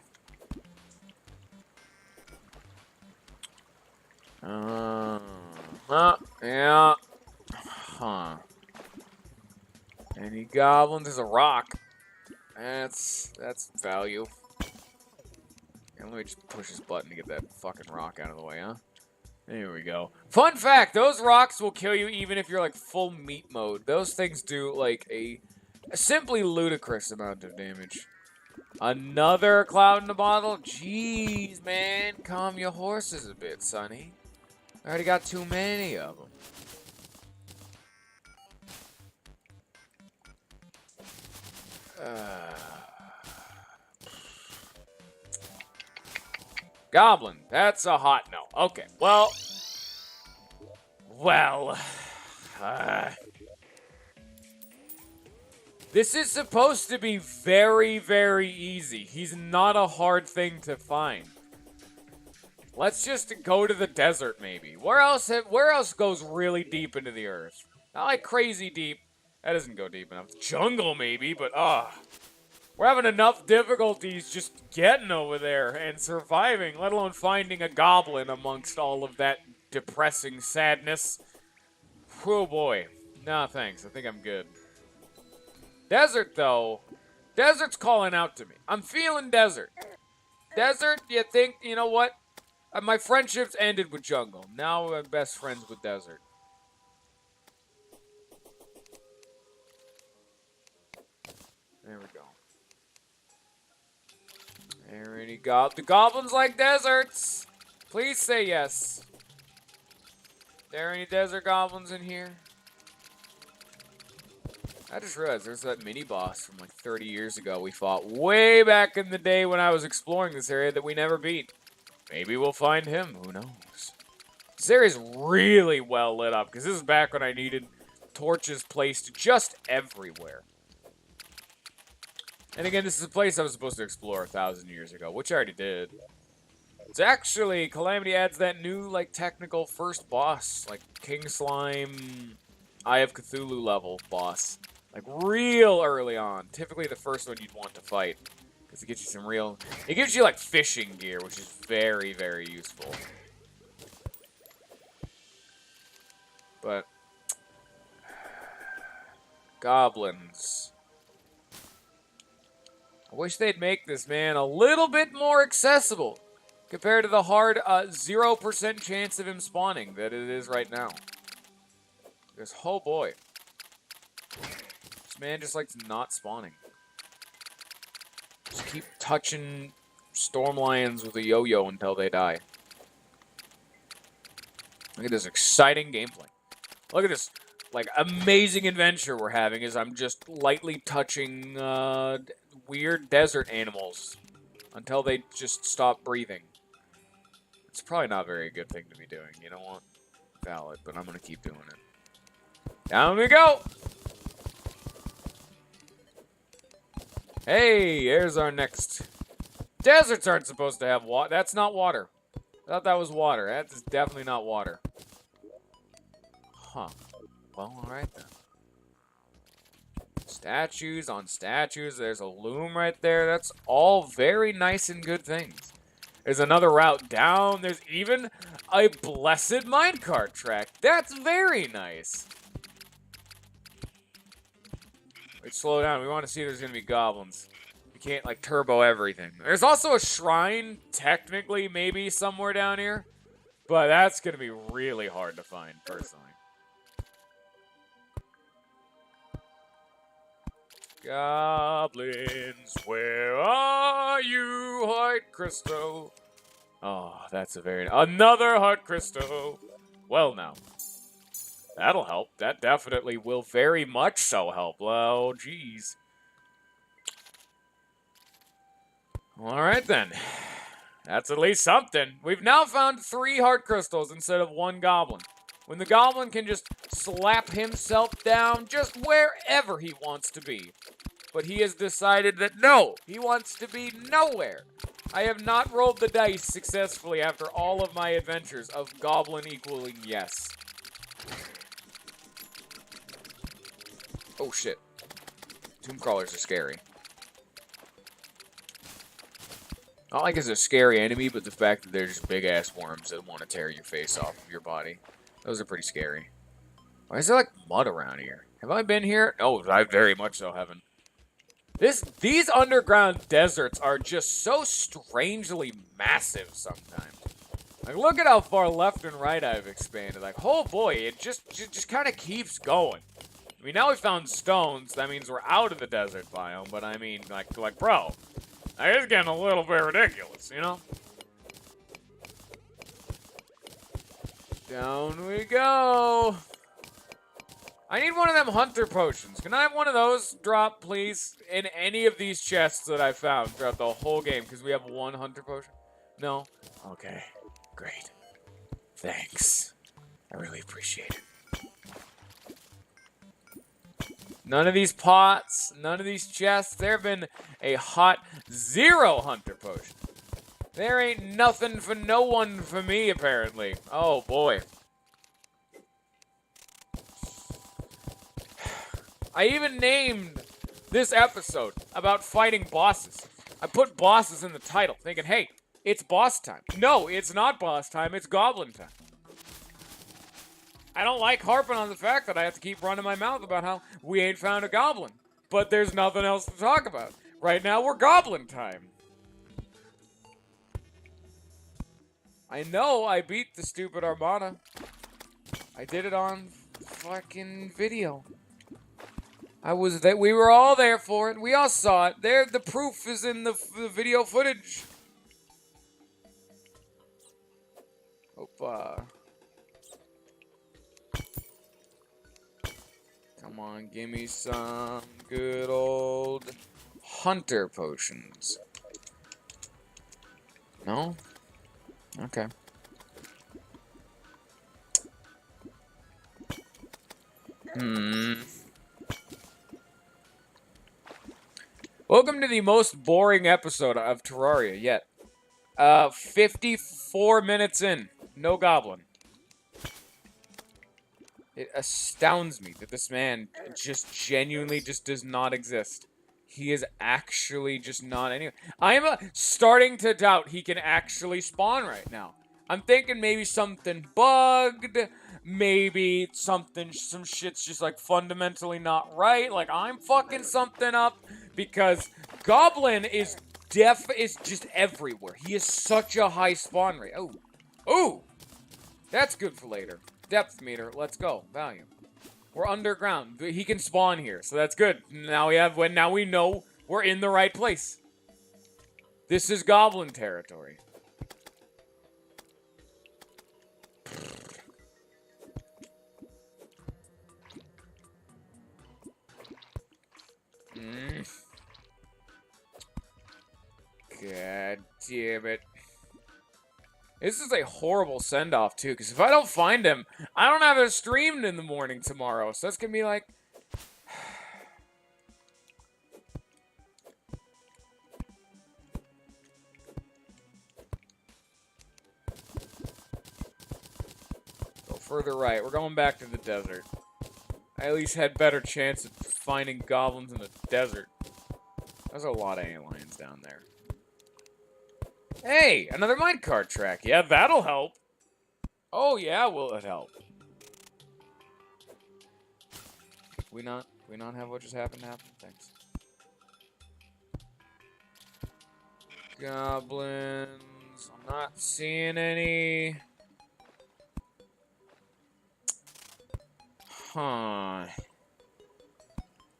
Yeah. Huh. Any goblins? There's a rock. That's value. And let me just push this button to get that fucking rock out of the way, huh? There we go. Fun fact, those rocks will kill you even if you're like full meat mode. Those things do like a simply ludicrous amount of damage. Another cloud in the bottle? Jeez, man. Calm your horses a bit, sonny. I already got too many of them. Goblin. That's a hot no. Okay, well. This is supposed to be very, very easy. He's not a hard thing to find. Let's just go to the desert, maybe. Where else goes really deep into the earth? Not like crazy deep. That doesn't go deep enough. Jungle, maybe, but we're having enough difficulties just getting over there and surviving, let alone finding a goblin amongst all of that depressing sadness. Oh boy. No, thanks. I think I'm good. Desert, though. Desert's calling out to me. I'm feeling desert. Desert, you think, you know what? My friendships ended with jungle. Now I'm best friends with desert. There we go. There any the goblins like deserts? Please say yes. There any desert goblins in here? I just realized there's that mini boss from like 30 years ago we fought way back in the day when I was exploring this area that we never beat. Maybe we'll find him. Who knows? This area's really well lit up because this is back when I needed torches placed just everywhere. And again, this is a place I was supposed to explore 1,000 years ago, which I already did. It's actually, Calamity adds that new, like, technical first boss, like, King Slime, Eye of Cthulhu level boss. Like, real early on. Typically the first one you'd want to fight. Because it gives you some real... It gives you, like, fishing gear, which is very, very useful. But... Goblins. I wish they'd make this, man, a little bit more accessible compared to the hard 0% chance of him spawning that it is right now. Because, oh boy. This man just likes not spawning. Just keep touching storm lions with a yo-yo until they die. Look at this exciting gameplay. Look at this, like, amazing adventure we're having as I'm just lightly touching weird desert animals until they just stop breathing. It's probably not a very good thing to be doing. You know what? Valid, but I'm going to keep doing it. Down we go! Hey, here's our next. Deserts aren't supposed to have water. That's not water. I thought that was water. That's definitely not water. Huh. Well, alright then. Statues on statues. There's a loom right there. That's all very nice and good things. There's another route down. There's even a blessed minecart track. That's very nice. Wait, slow down. We want to see if there's going to be goblins. You can't, like, turbo everything. There's also a shrine, technically, maybe somewhere down here. But that's going to be really hard to find, personally. Goblins, where are you, Heart Crystal? Oh, that's a very... Another Heart Crystal. Well, now. That'll help. That definitely will very much so help. Oh, jeez. Alright, then. That's at least something. We've now found 3 Heart Crystals instead of 1 goblin. When the goblin can just slap himself down just wherever he wants to be. But he has decided that no, he wants to be nowhere. I have not rolled the dice successfully after all of my adventures of goblin equaling yes. Oh shit. Tomb crawlers are scary. Not like it's a scary enemy, but the fact that they're just big-ass worms that want to tear your face off of your body. Those are pretty scary. Why is there, like, mud around here? Have I been here? Oh, I very much so haven't. These underground deserts are just so strangely massive sometimes. Like, look at how far left and right I've expanded. Like, oh boy, it just kind of keeps going. I mean, now we found stones. That means we're out of the desert biome. But I mean, like, bro, it's getting a little bit ridiculous, you know? Down we go. I need one of them hunter potions. Can I have one of those drop, please? In any of these chests that I found throughout the whole game, because we have 1 hunter potion? No? Okay. Great. Thanks. I really appreciate it. None of these pots, none of these chests. There have been a hot 0 hunter potion. There ain't nothing for no one for me, apparently. Oh, boy. I even named this episode about fighting bosses. I put bosses in the title, thinking, hey, it's boss time. No, it's not boss time, it's goblin time. I don't like harping on the fact that I have to keep running my mouth about how we ain't found a goblin. But there's nothing else to talk about. Right now, we're goblin time. I know I beat the stupid Armada. I did it on fucking video. We were all there for it. We all saw it. There, the proof is in the video footage. Opa. Come on, give me some good old hunter potions. No? Okay. Welcome to the most boring episode of Terraria yet. 54 minutes in. No goblin. It astounds me that this man just genuinely just does not exist. He is actually just not anywhere. I'm starting to doubt he can actually spawn right now. I'm thinking maybe something bugged. Maybe some shit's just like fundamentally not right. Like I'm fucking something up because Goblin is just everywhere. He is such a high spawn rate. Oh. Oh! That's good for later. Depth meter. Let's go. Value. We're underground. He can spawn here, so that's good. Now we know we're in the right place. This is goblin territory. God damn it. This is a horrible send-off, too, because if I don't find him, I don't have it streamed in the morning tomorrow, so that's going to be like... Go further right. We're going back to the desert. I at least had better chance of finding goblins in the desert. There's a lot of aliens down there. Hey, another minecart track. Yeah, that'll help. Oh, yeah, will it help? We not have what just happened happen? Thanks. Goblins. I'm not seeing any. Huh.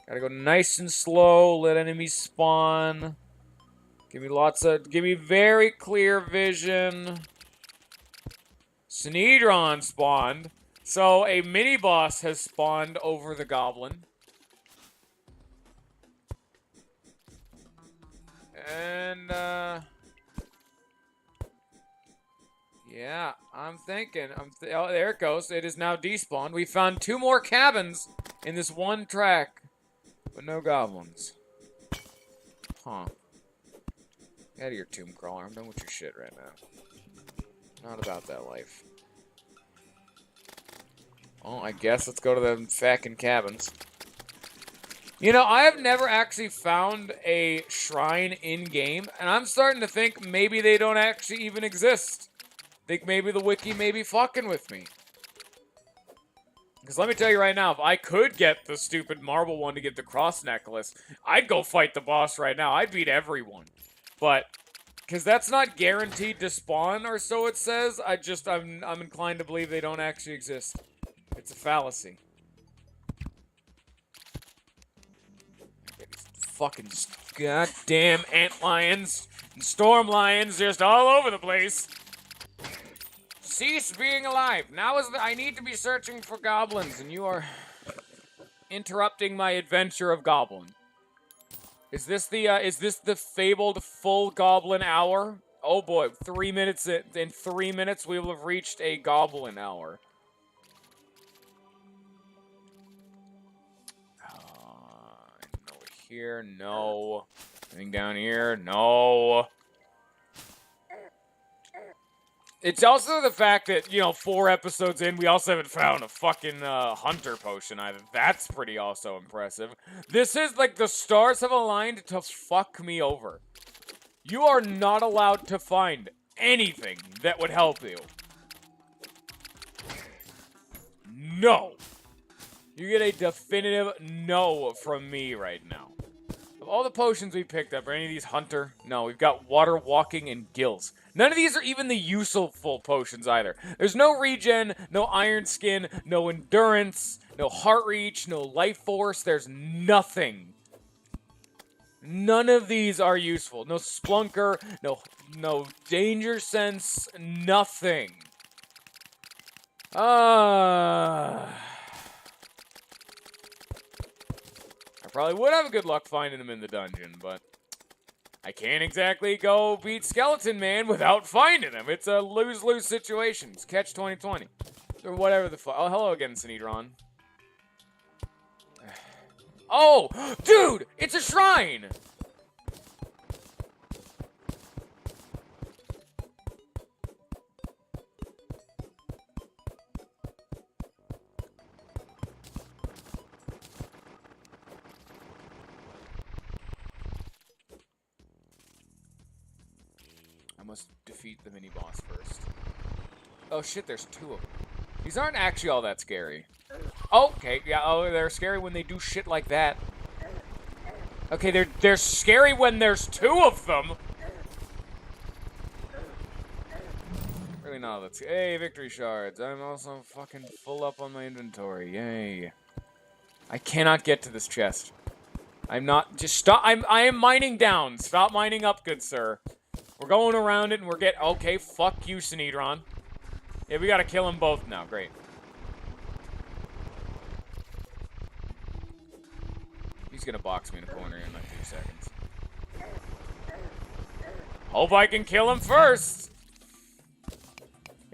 Gotta go nice and slow, let enemies spawn. Give me very clear vision. Synedron spawned. So a mini boss has spawned over the goblin. And, yeah, I'm thinking. Oh, there it goes. It is now despawned. We found 2 more cabins in this one track, but no goblins. Huh. Get out of your tomb crawler. I'm done with your shit right now. Not about that life. Well, I guess let's go to the fucking cabins. You know, I have never actually found a shrine in-game, and I'm starting to think maybe they don't actually even exist. Think maybe the wiki may be fucking with me. Because let me tell you right now, if I could get the stupid marble one to get the cross necklace, I'd go fight the boss right now. I'd beat everyone. But, because that's not guaranteed to spawn, or so it says, I'm inclined to believe they don't actually exist. It's a fallacy. Fucking goddamn ant lions and storm lions just all over the place. Cease being alive. Now I need to be searching for goblins, and you are interrupting my adventure of goblin. Is this the fabled full goblin hour? Oh boy, 3 minutes in 3 minutes we will have reached a goblin hour. Over here, no. Anything down here? No. It's also the fact that, you know, 4 episodes in, we also haven't found a fucking hunter potion either. That's pretty also impressive. This is like the stars have aligned to fuck me over. You are not allowed to find anything that would help you. No. You get a definitive no from me right now. Of all the potions we picked up, are any of these hunter? No, we've got water, walking, and gills. None of these are even the useful potions either. There's no regen, no iron skin, no endurance, no heart reach, no life force. There's nothing. None of these are useful. No splunker, no danger sense, nothing. I probably would have good luck finding them in the dungeon, but I can't exactly go beat Skeleton Man without finding him. It's a lose-lose situation. It's catch 2020. Or whatever the fuck. Oh, hello again, Synedron. Oh! Dude! It's a shrine! Must defeat the mini-boss first. Oh shit, there's 2 of them. These aren't actually all that scary. Oh, okay, yeah, oh, they're scary when they do shit like that. Okay, they're scary when there's 2 of them. Really not. Let's hey, victory shards. I'm also fucking full up on my inventory. Yay. I cannot get to this chest. I'm not just stop I am mining down. Stop mining up, good sir. We're going around it and we're getting okay, fuck you, Sinedron. Yeah, we gotta kill them both now. Great. He's gonna box me in a corner in like 2 seconds. Hope I can kill him first.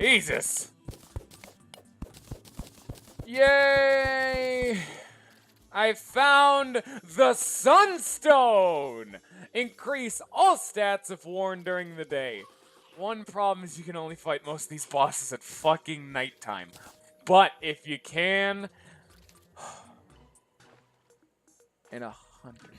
Jesus. Yay! I found the Sunstone! Increase all stats if worn during the day. One problem is you can only fight most of these bosses at fucking nighttime. But if you can... in 100...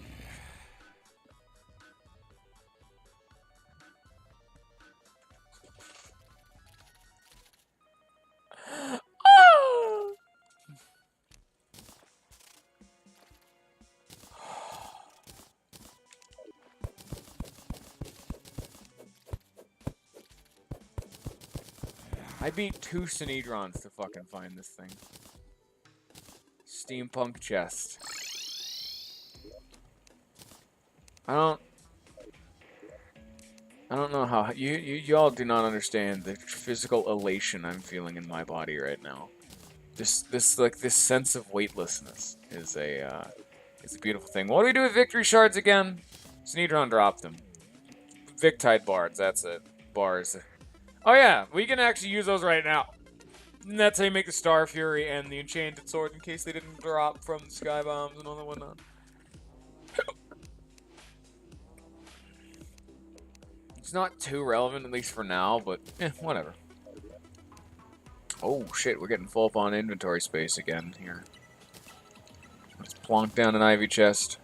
I beat 2 Sinedrons to fucking find this thing. Steampunk chest. I don't know how you all do not understand the physical elation I'm feeling in my body right now. This sense of weightlessness is a beautiful thing. What do we do with victory shards again? Sinedron dropped them. Victide bards, that's it. Bars. Oh yeah, we can actually use those right now. And that's how you make the Star Fury and the Enchanted Sword in case they didn't drop from the Sky Bombs and all that whatnot. It's not too relevant, at least for now, but whatever. Oh shit, we're getting full up on inventory space again here. Let's plonk down an ivy chest.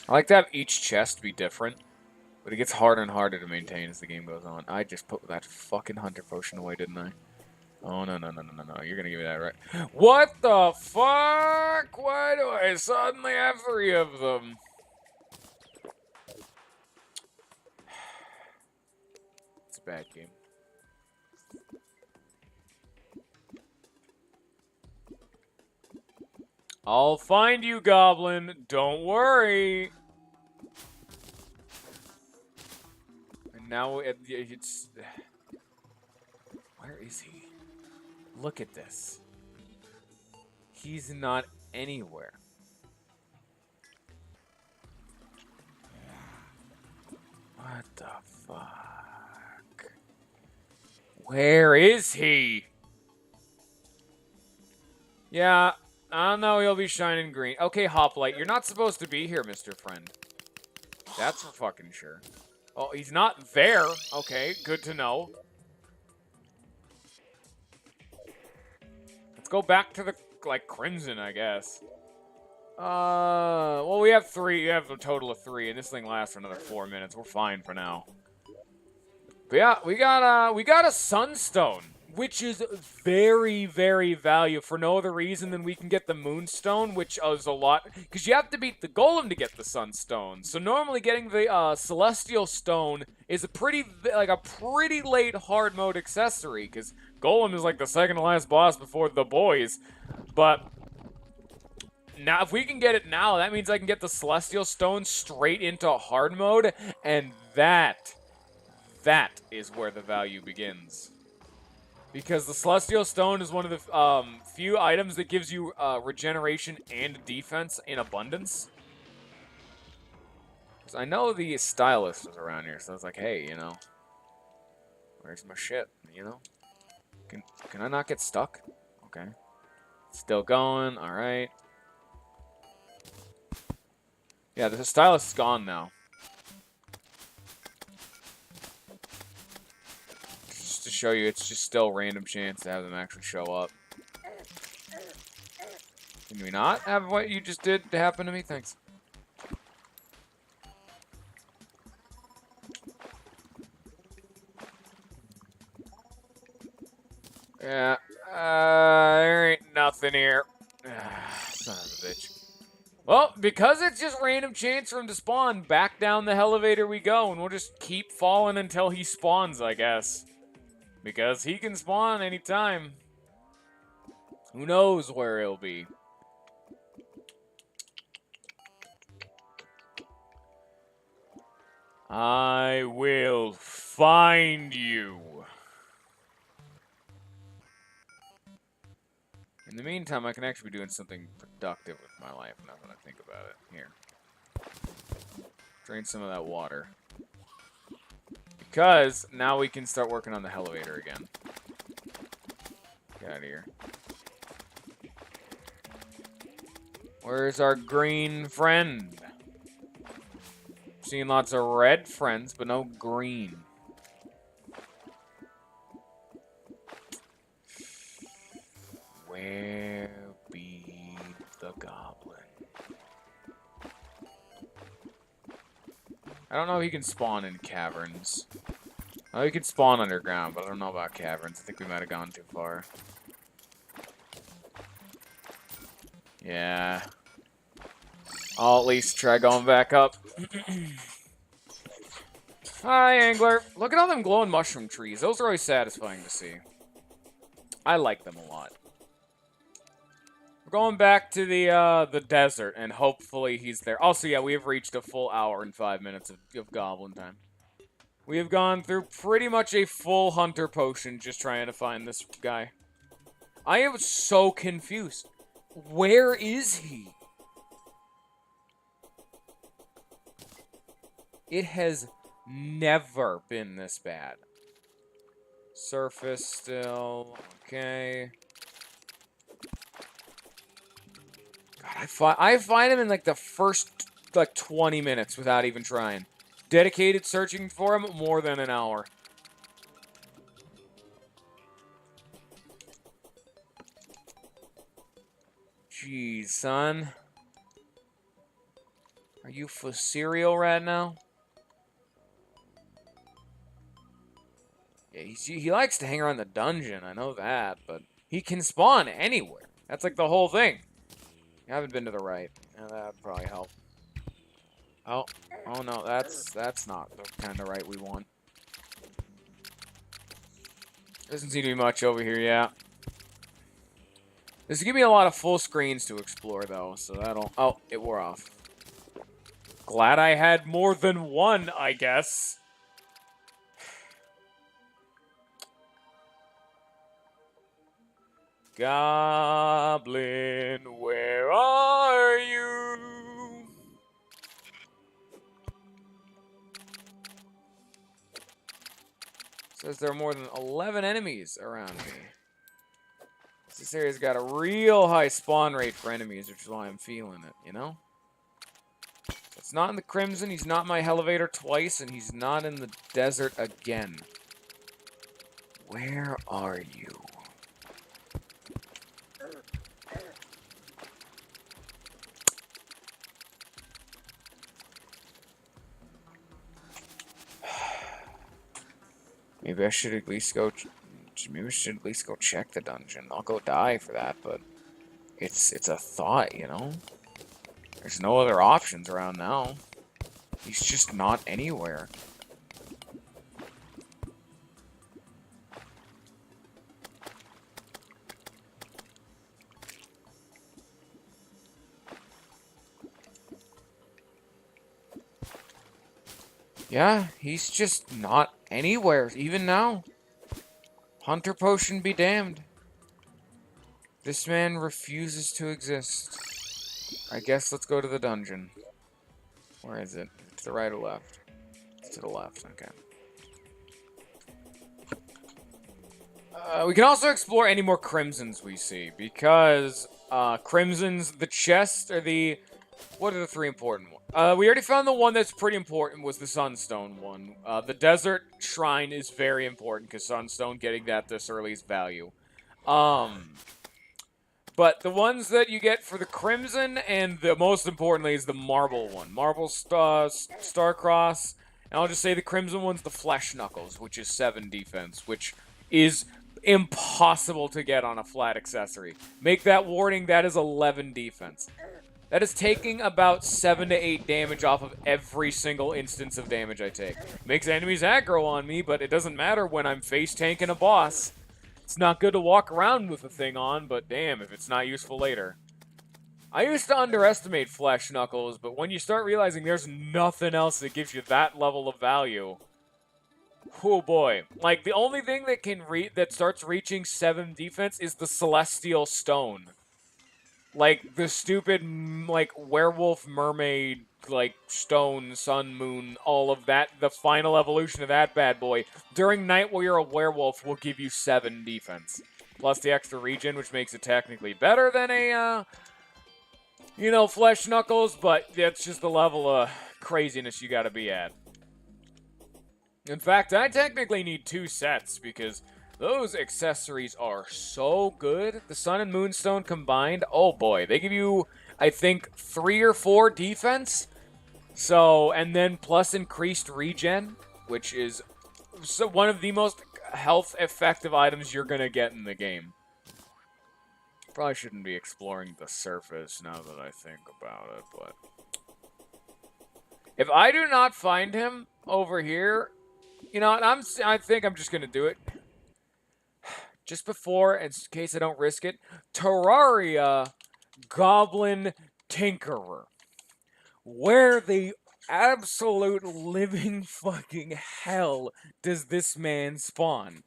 I like to have each chest be different, but it gets harder and harder to maintain as the game goes on. I just put that fucking hunter potion away, didn't I? Oh, no. You're gonna give me that, right? What the fuck? Why do I suddenly have 3 of them? It's a bad game. I'll find you, Goblin. Don't worry. And now it's... Where is he? Look at this. He's not anywhere. What the fuck? Where is he? Yeah, I know he'll be shining green. Okay, Hoplite, you're not supposed to be here, Mr. Friend. That's for fucking sure. Oh, he's not there. Okay, good to know. Let's go back to the, like, Crimson, I guess. Well, we have 3. We have a total of 3, and this thing lasts for another 4 minutes. We're fine for now. But yeah, we got a Sunstone, which is very, very valuable for no other reason than we can get the Moonstone, which is a lot, because you have to beat the Golem to get the Sunstone. So normally getting the Celestial Stone is a pretty late hard mode accessory, because Golem is like the second to last boss before the boys. But now, if we can get it now, that means I can get the Celestial Stone straight into hard mode, and that is where the value begins. Because the Celestial Stone is one of the few items that gives you regeneration and defense in abundance. Because I know the stylist is around here, so I was like, hey, you know, where's my shit, you know? Can I not get stuck? Okay. Still going, alright. Yeah, the stylist is gone now. Just to show you, it's just still random chance to have them actually show up. Can we not have what you just did to happen to me? Thanks. Yeah, there ain't nothing here. Son of a bitch. Well, because it's just random chance for him to spawn, back down the elevator we go, and we'll just keep falling until he spawns, I guess. Because he can spawn anytime. Who knows where he'll be. I will find you. In the meantime, I can actually be doing something productive with my life now that I think about it. Here. Drain some of that water. Because now we can start working on the elevator again. Get out of here. Where's our green friend? Seeing lots of red friends, but no green. Where be the goblin? I don't know if he can spawn in caverns. Oh, he can spawn underground, but I don't know about caverns. I think we might have gone too far. Yeah. I'll at least try going back up. Hi, Angler. Look at all them glowing mushroom trees. Those are always satisfying to see. I like them a lot. We're going back to the desert, and hopefully he's there. Also, yeah, we have reached a full hour and 5 minutes of goblin time. We have gone through pretty much a full hunter potion just trying to find this guy. I am so confused. Where is he? It has never been this bad. Surface still. Okay. God, I find him in like the first like 20 minutes without even trying. Dedicated searching for him more than an hour. Jeez, son. Are you for cereal right now? Yeah, he likes to hang around the dungeon, I know that, but he can spawn anywhere. That's like the whole thing. I haven't been to the right. Yeah, that'd probably help. Oh no, that's not the kind of right we want. Doesn't seem to be much over here, yeah. This will give me a lot of full screens to explore, though, so that'll... Oh, it wore off. Glad I had more than one, I guess. Goblin, where are you? Says there are more than 11 enemies around me. This area's got a real high spawn rate for enemies, which is why I'm feeling it, you know? It's not in the Crimson, he's not in my elevator twice, and he's not in the desert again. Where are you? Maybe I should at least go... Maybe I should at least go check the dungeon. I'll go die for that, but... It's a thought, you know? There's no other options around now. He's just not anywhere. Yeah, he's just not anywhere, even now. Hunter potion be damned. This man refuses to exist. I guess let's go to the dungeon. Where is it? To the right or left? It's to the left, okay. We can also explore any more crimsons we see, because crimsons, the chest, or the... What are the three important ones? We already found the one that's pretty important was the Sunstone one. The Desert Shrine is very important, because Sunstone, getting that this early is value. But the ones that you get for the Crimson, and the most importantly, is the Marble one. Marble Starcross, and I'll just say the Crimson one's the Flesh Knuckles, which is 7 defense, which is impossible to get on a flat accessory. Make that warning, that is 11 defense. That is taking about 7 to 8 damage off of every single instance of damage I take. Makes enemies aggro on me, but it doesn't matter when I'm face tanking a boss. It's not good to walk around with the thing on, but damn if it's not useful later. I used to underestimate Flesh Knuckles, but when you start realizing there's nothing else that gives you that level of value, oh boy. Like, the only thing that that starts reaching 7 defense is the Celestial Stone. Like, the stupid, like, werewolf, mermaid, like, stone, sun, moon, all of that, the final evolution of that bad boy, during night while you're a werewolf will give you 7 defense. Plus the extra regen, which makes it technically better than a, you know, Flesh Knuckles, but that's just the level of craziness you gotta be at. In fact, I technically need 2 sets, because those accessories are so good. The Sun and Moonstone combined, oh boy, they give you, I think, 3 or 4 defense. So, and then plus increased regen, which is one of the most health effective items you're gonna get in the game. Probably shouldn't be exploring the surface now that I think about it, but if I do not find him over here, you know, I think I'm just gonna do it. Just before, in case I don't risk it, Terraria Goblin Tinkerer. Where the absolute living fucking hell does this man spawn?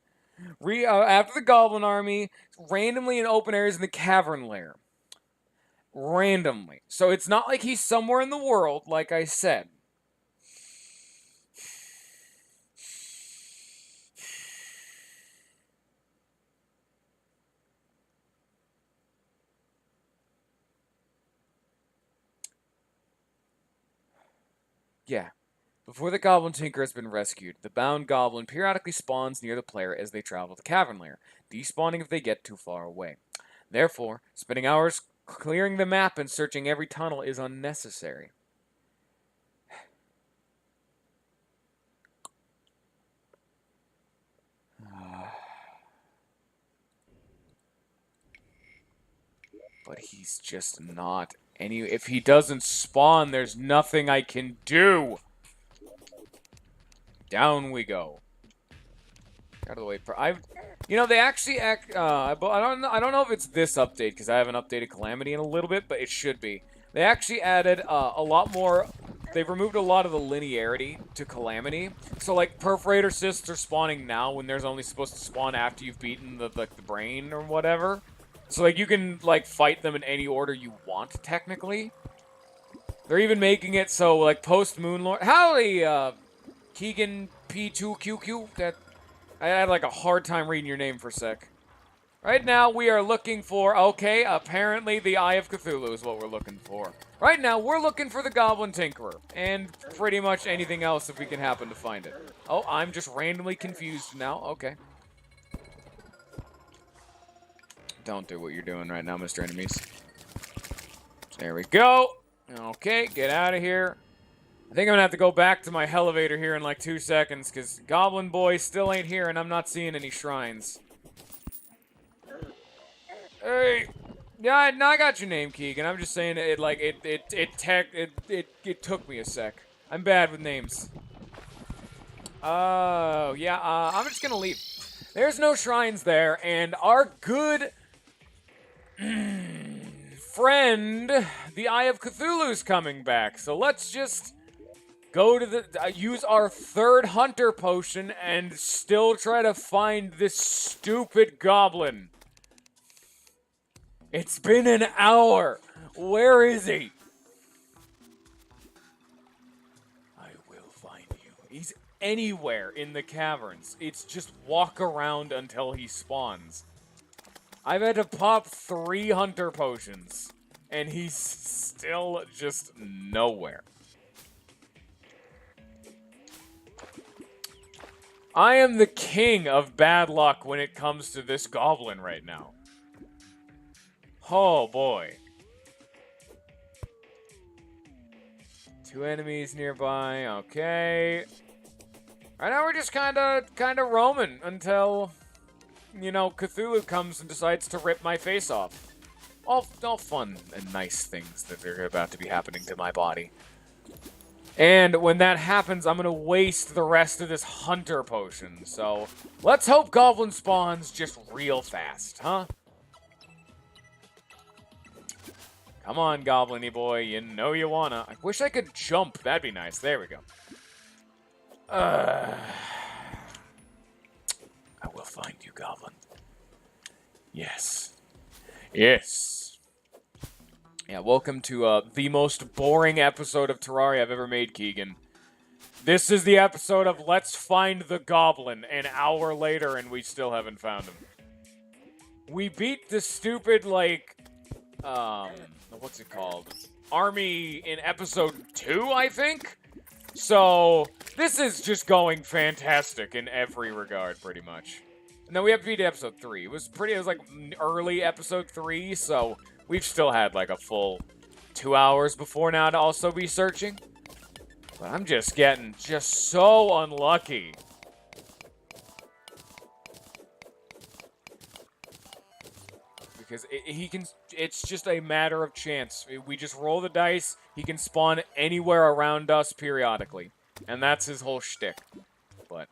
After the Goblin Army, randomly in open areas in the Cavern Lair. Randomly. So it's not like he's somewhere in the world, like I said. Yeah. Before the Goblin Tinker has been rescued, the bound goblin periodically spawns near the player as they travel to Cavern Lair, despawning if they get too far away. Therefore, spending hours clearing the map and searching every tunnel is unnecessary. But he's just not if he doesn't spawn, there's nothing I can do. Down we go. Out of the way. You know, they actually I don't know if it's this update because I haven't updated Calamity in a little bit, but it should be. They actually added a lot more. They've removed a lot of the linearity to Calamity. So like Perforator Cysts are spawning now when there's only supposed to spawn after you've beaten the brain or whatever. So like you can like fight them in any order you want technically. They're even making it so like post Moonlord. Howdy, Keegan P2QQ. That I had like a hard time reading your name for a sec. Right now we are looking for, okay, apparently the Eye of Cthulhu is what we're looking for. Right now we're looking for the Goblin Tinkerer and pretty much anything else if we can happen to find it. Oh, I'm just randomly confused now. Okay. Don't do what you're doing right now, Mr. Enemies. There we go. Okay, get out of here. I think I'm gonna have to go back to my elevator here in like 2 seconds, because Goblin Boy still ain't here and I'm not seeing any shrines. Hey! Yeah, I got your name, Keegan. I'm just saying it took me a sec. I'm bad with names. Oh, yeah, I'm just gonna leave. There's no shrines there, and our good friend, the Eye of Cthulhu's coming back. So let's just go to use our 3rd hunter potion and still try to find this stupid goblin. It's been an hour. Where is he? I will find you. He's anywhere in the caverns. It's just walk around until he spawns. I've had to pop 3 hunter potions, and he's still just nowhere. I am the king of bad luck when it comes to this goblin right now. Oh boy. 2 enemies nearby, okay. Right now we're just kinda roaming until, you know, Cthulhu comes and decides to rip my face off. all fun and nice things that are about to be happening to my body. And when that happens, I'm gonna waste the rest of this hunter potion. So let's hope goblin spawns just real fast, huh? Come on, goblin-y boy, you know you wanna. I wish I could jump. That'd be nice. There we go. I will find you, goblin. Yes. Yes. Yeah, welcome to the most boring episode of Terraria I've ever made, Keegan. This is the episode of Let's Find the Goblin an hour later and we still haven't found him. We beat the stupid, like, what's it called? Army in episode 2, I think? So, this is just going fantastic in every regard, pretty much. No, we have to beat episode 3. It was like early episode 3, so we've still had like a full 2 hours before now to also be searching. But I'm just getting so unlucky. Because it's just a matter of chance. We just roll the dice, he can spawn anywhere around us periodically. And that's his whole shtick. But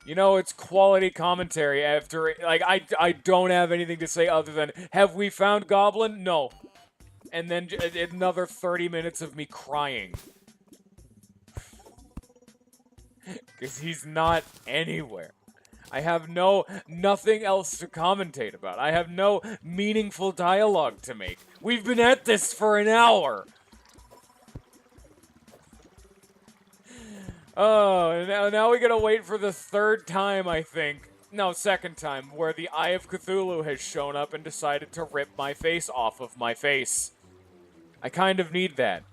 you know, it's quality commentary after, like, I don't have anything to say other than, have we found Goblin? No. And then another 30 minutes of me crying. Because he's not anywhere. I have nothing else to commentate about. I have no meaningful dialogue to make. We've been at this for an hour. Oh, and now we gotta wait for the third time, I think. No, second time, where the Eye of Cthulhu has shown up and decided to rip my face off of my face. I kind of need that.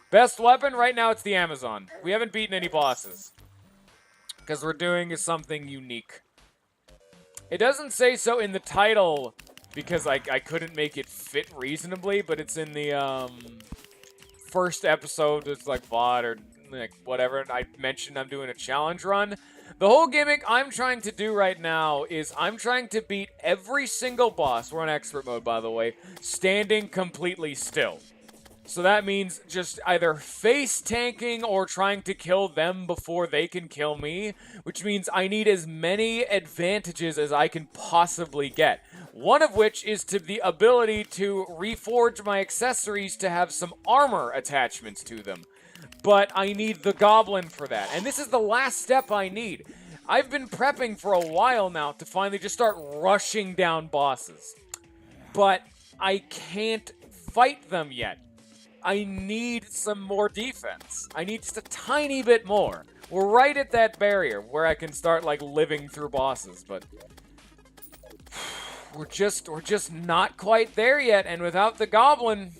Best weapon? Right now, it's the Amazon. We haven't beaten any bosses. Because we're doing something unique. It doesn't say so in the title, because I couldn't make it fit reasonably, but it's in the, first episode, it's like VOD or like whatever, I mentioned I'm doing a challenge run. The whole gimmick I'm trying to do right now is I'm trying to beat every single boss, we're on expert mode by the way, standing completely still. So that means just either face tanking or trying to kill them before they can kill me, which means I need as many advantages as I can possibly get. One of which is to the ability to reforge my accessories to have some armor attachments to them. But I need the goblin for that. And this is the last step I need. I've been prepping for a while now to finally just start rushing down bosses. But I can't fight them yet. I need some more defense. I need just a tiny bit more. We're right at that barrier where I can start, like, living through bosses, but we're just not quite there yet, and without the goblin,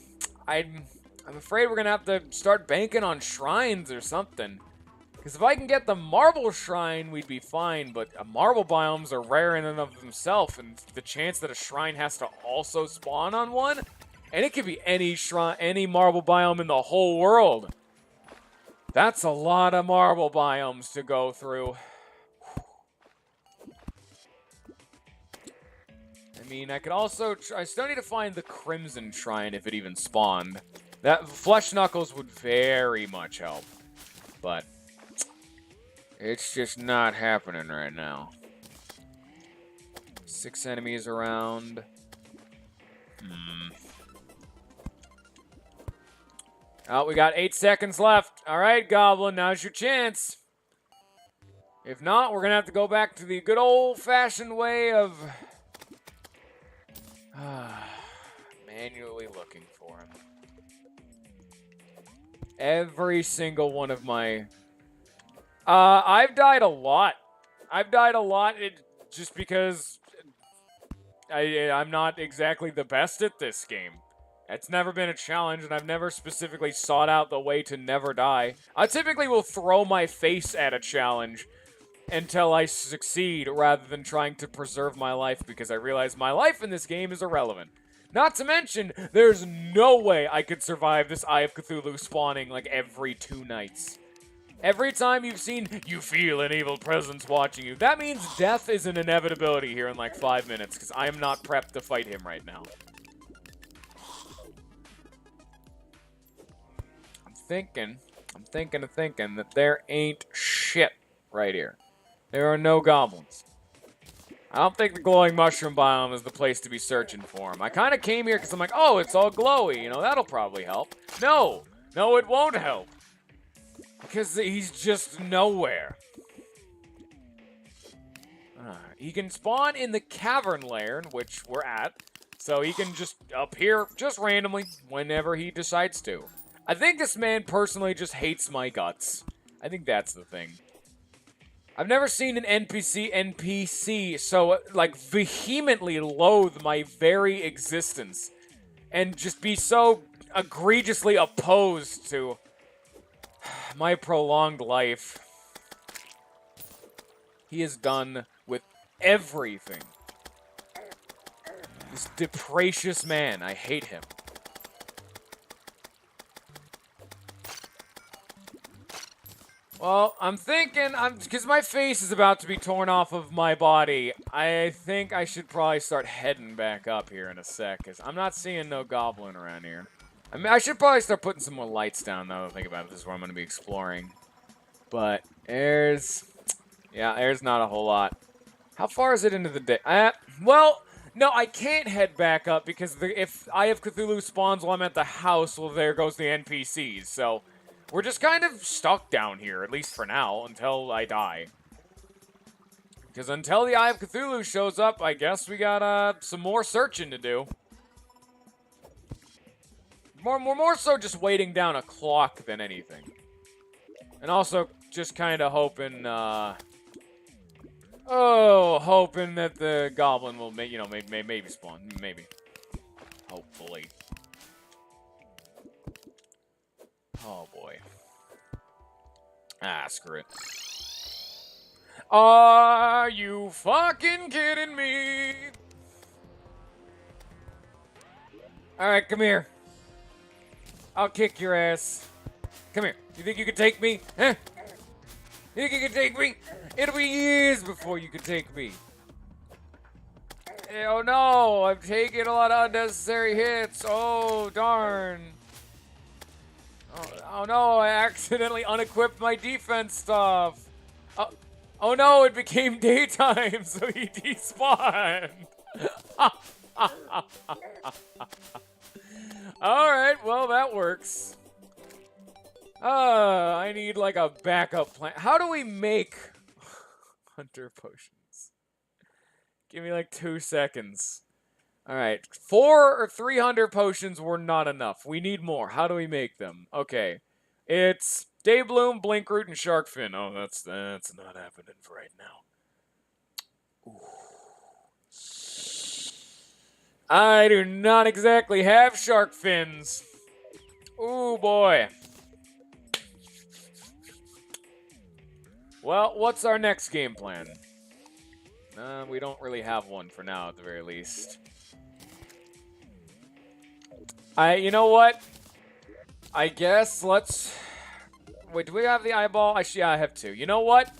I'm afraid we're gonna have to start banking on shrines or something. Because if I can get the marble shrine, we'd be fine, but marble biomes are rare in and of themselves, and the chance that a shrine has to also spawn on one, and it could be any shrine, any marble biome in the whole world. That's a lot of marble biomes to go through. I mean, I could also... I still need to find the Crimson Shrine if it even spawned. That Flesh Knuckles would very much help. But it's just not happening right now. 6 enemies around. Oh, we got 8 seconds left. All right, Goblin, now's your chance. If not, we're going to have to go back to the good old-fashioned way of manually looking for him. Every single one of my... I've died a lot. I've died a lot just because I'm not exactly the best at this game. It's never been a challenge, and I've never specifically sought out the way to never die. I typically will throw my face at a challenge until I succeed, rather than trying to preserve my life, because I realize my life in this game is irrelevant. Not to mention, there's no way I could survive this Eye of Cthulhu spawning, like, every 2 nights. Every time you've seen, you feel an evil presence watching you. That means death is an inevitability here in like 5 minutes, because I am not prepped to fight him right now. I'm thinking that there ain't shit right here. There are no goblins. I don't think the glowing mushroom biome is the place to be searching for him. I kind of came here because I'm like, oh, it's all glowy. You know, that'll probably help. No, it won't help. Because he's just nowhere. He can spawn in the cavern lair, which we're at. So he can just appear just randomly whenever he decides to. I think this man personally just hates my guts. I think that's the thing. I've never seen an NPC so, like, vehemently loathe my very existence. And just be so egregiously opposed to my prolonged life. He is done with everything. This deprecious man, I hate him. Well, I'm thinking, because my face is about to be torn off of my body, I think I should probably start heading back up here in a sec, because I'm not seeing no goblin around here. I mean, I should probably start putting some more lights down, though, to think about it. This is where I'm going to be exploring. But there's not a whole lot. How far is it into the day? Well, no, I can't head back up, because if Eye of Cthulhu spawns while I'm at the house, well, there goes the NPCs, so we're just kind of stuck down here, at least for now, until I die. Because until the Eye of Cthulhu shows up, I guess we got some more searching to do. More so just waiting down a clock than anything. And also just kind of hoping, hoping that the goblin will, maybe spawn. Maybe. Hopefully. Oh, boy. Ah, screw it. Are you fucking kidding me? Alright, come here. I'll kick your ass. Come here. You think you can take me? Huh? You think you can take me? It'll be years before you can take me. Oh no, I'm taking a lot of unnecessary hits. Oh, darn. Oh no, I accidentally unequipped my defense stuff. Oh no, it became daytime, so he despawned. Alright, well, that works. I need like a backup plan. How do we make hunter potions? Give me like 2 seconds. Alright, 400 or 300 potions were not enough. We need more. How do we make them? Okay. It's Daybloom, Blinkroot, and Sharkfin. Oh, that's not happening for right now. Ooh. I do not exactly have shark fins. Ooh, boy. Well, what's our next game plan? We don't really have one for now, at the very least. You know what? I guess let's... Wait, do we have the eyeball? Yeah, I have 2. You know what?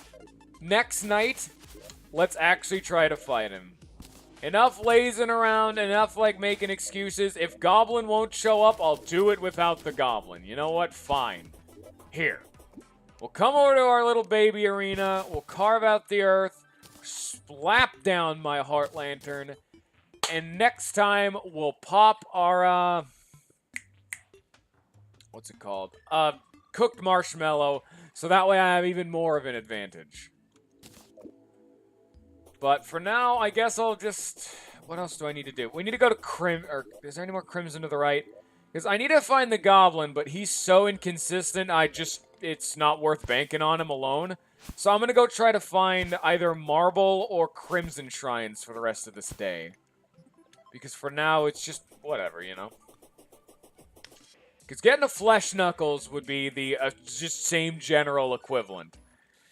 Next night, let's actually try to fight him. Enough lazing around, enough, like, making excuses. If Goblin won't show up, I'll do it without the Goblin. You know what? Fine. Here. We'll come over to our little baby arena. We'll carve out the earth. Slap down my heart lantern. And next time, we'll pop our, what's it called? Cooked marshmallow. So that way I have even more of an advantage. But for now, I guess I'll just... What else do I need to do? We need to go to is there any more Crimson to the right? Because I need to find the Goblin, but he's so inconsistent, it's not worth banking on him alone. So I'm going to go try to find either Marble or Crimson Shrines for the rest of this day. Because for now, it's just whatever, you know? Because getting a Flesh Knuckles would be the just same general equivalent.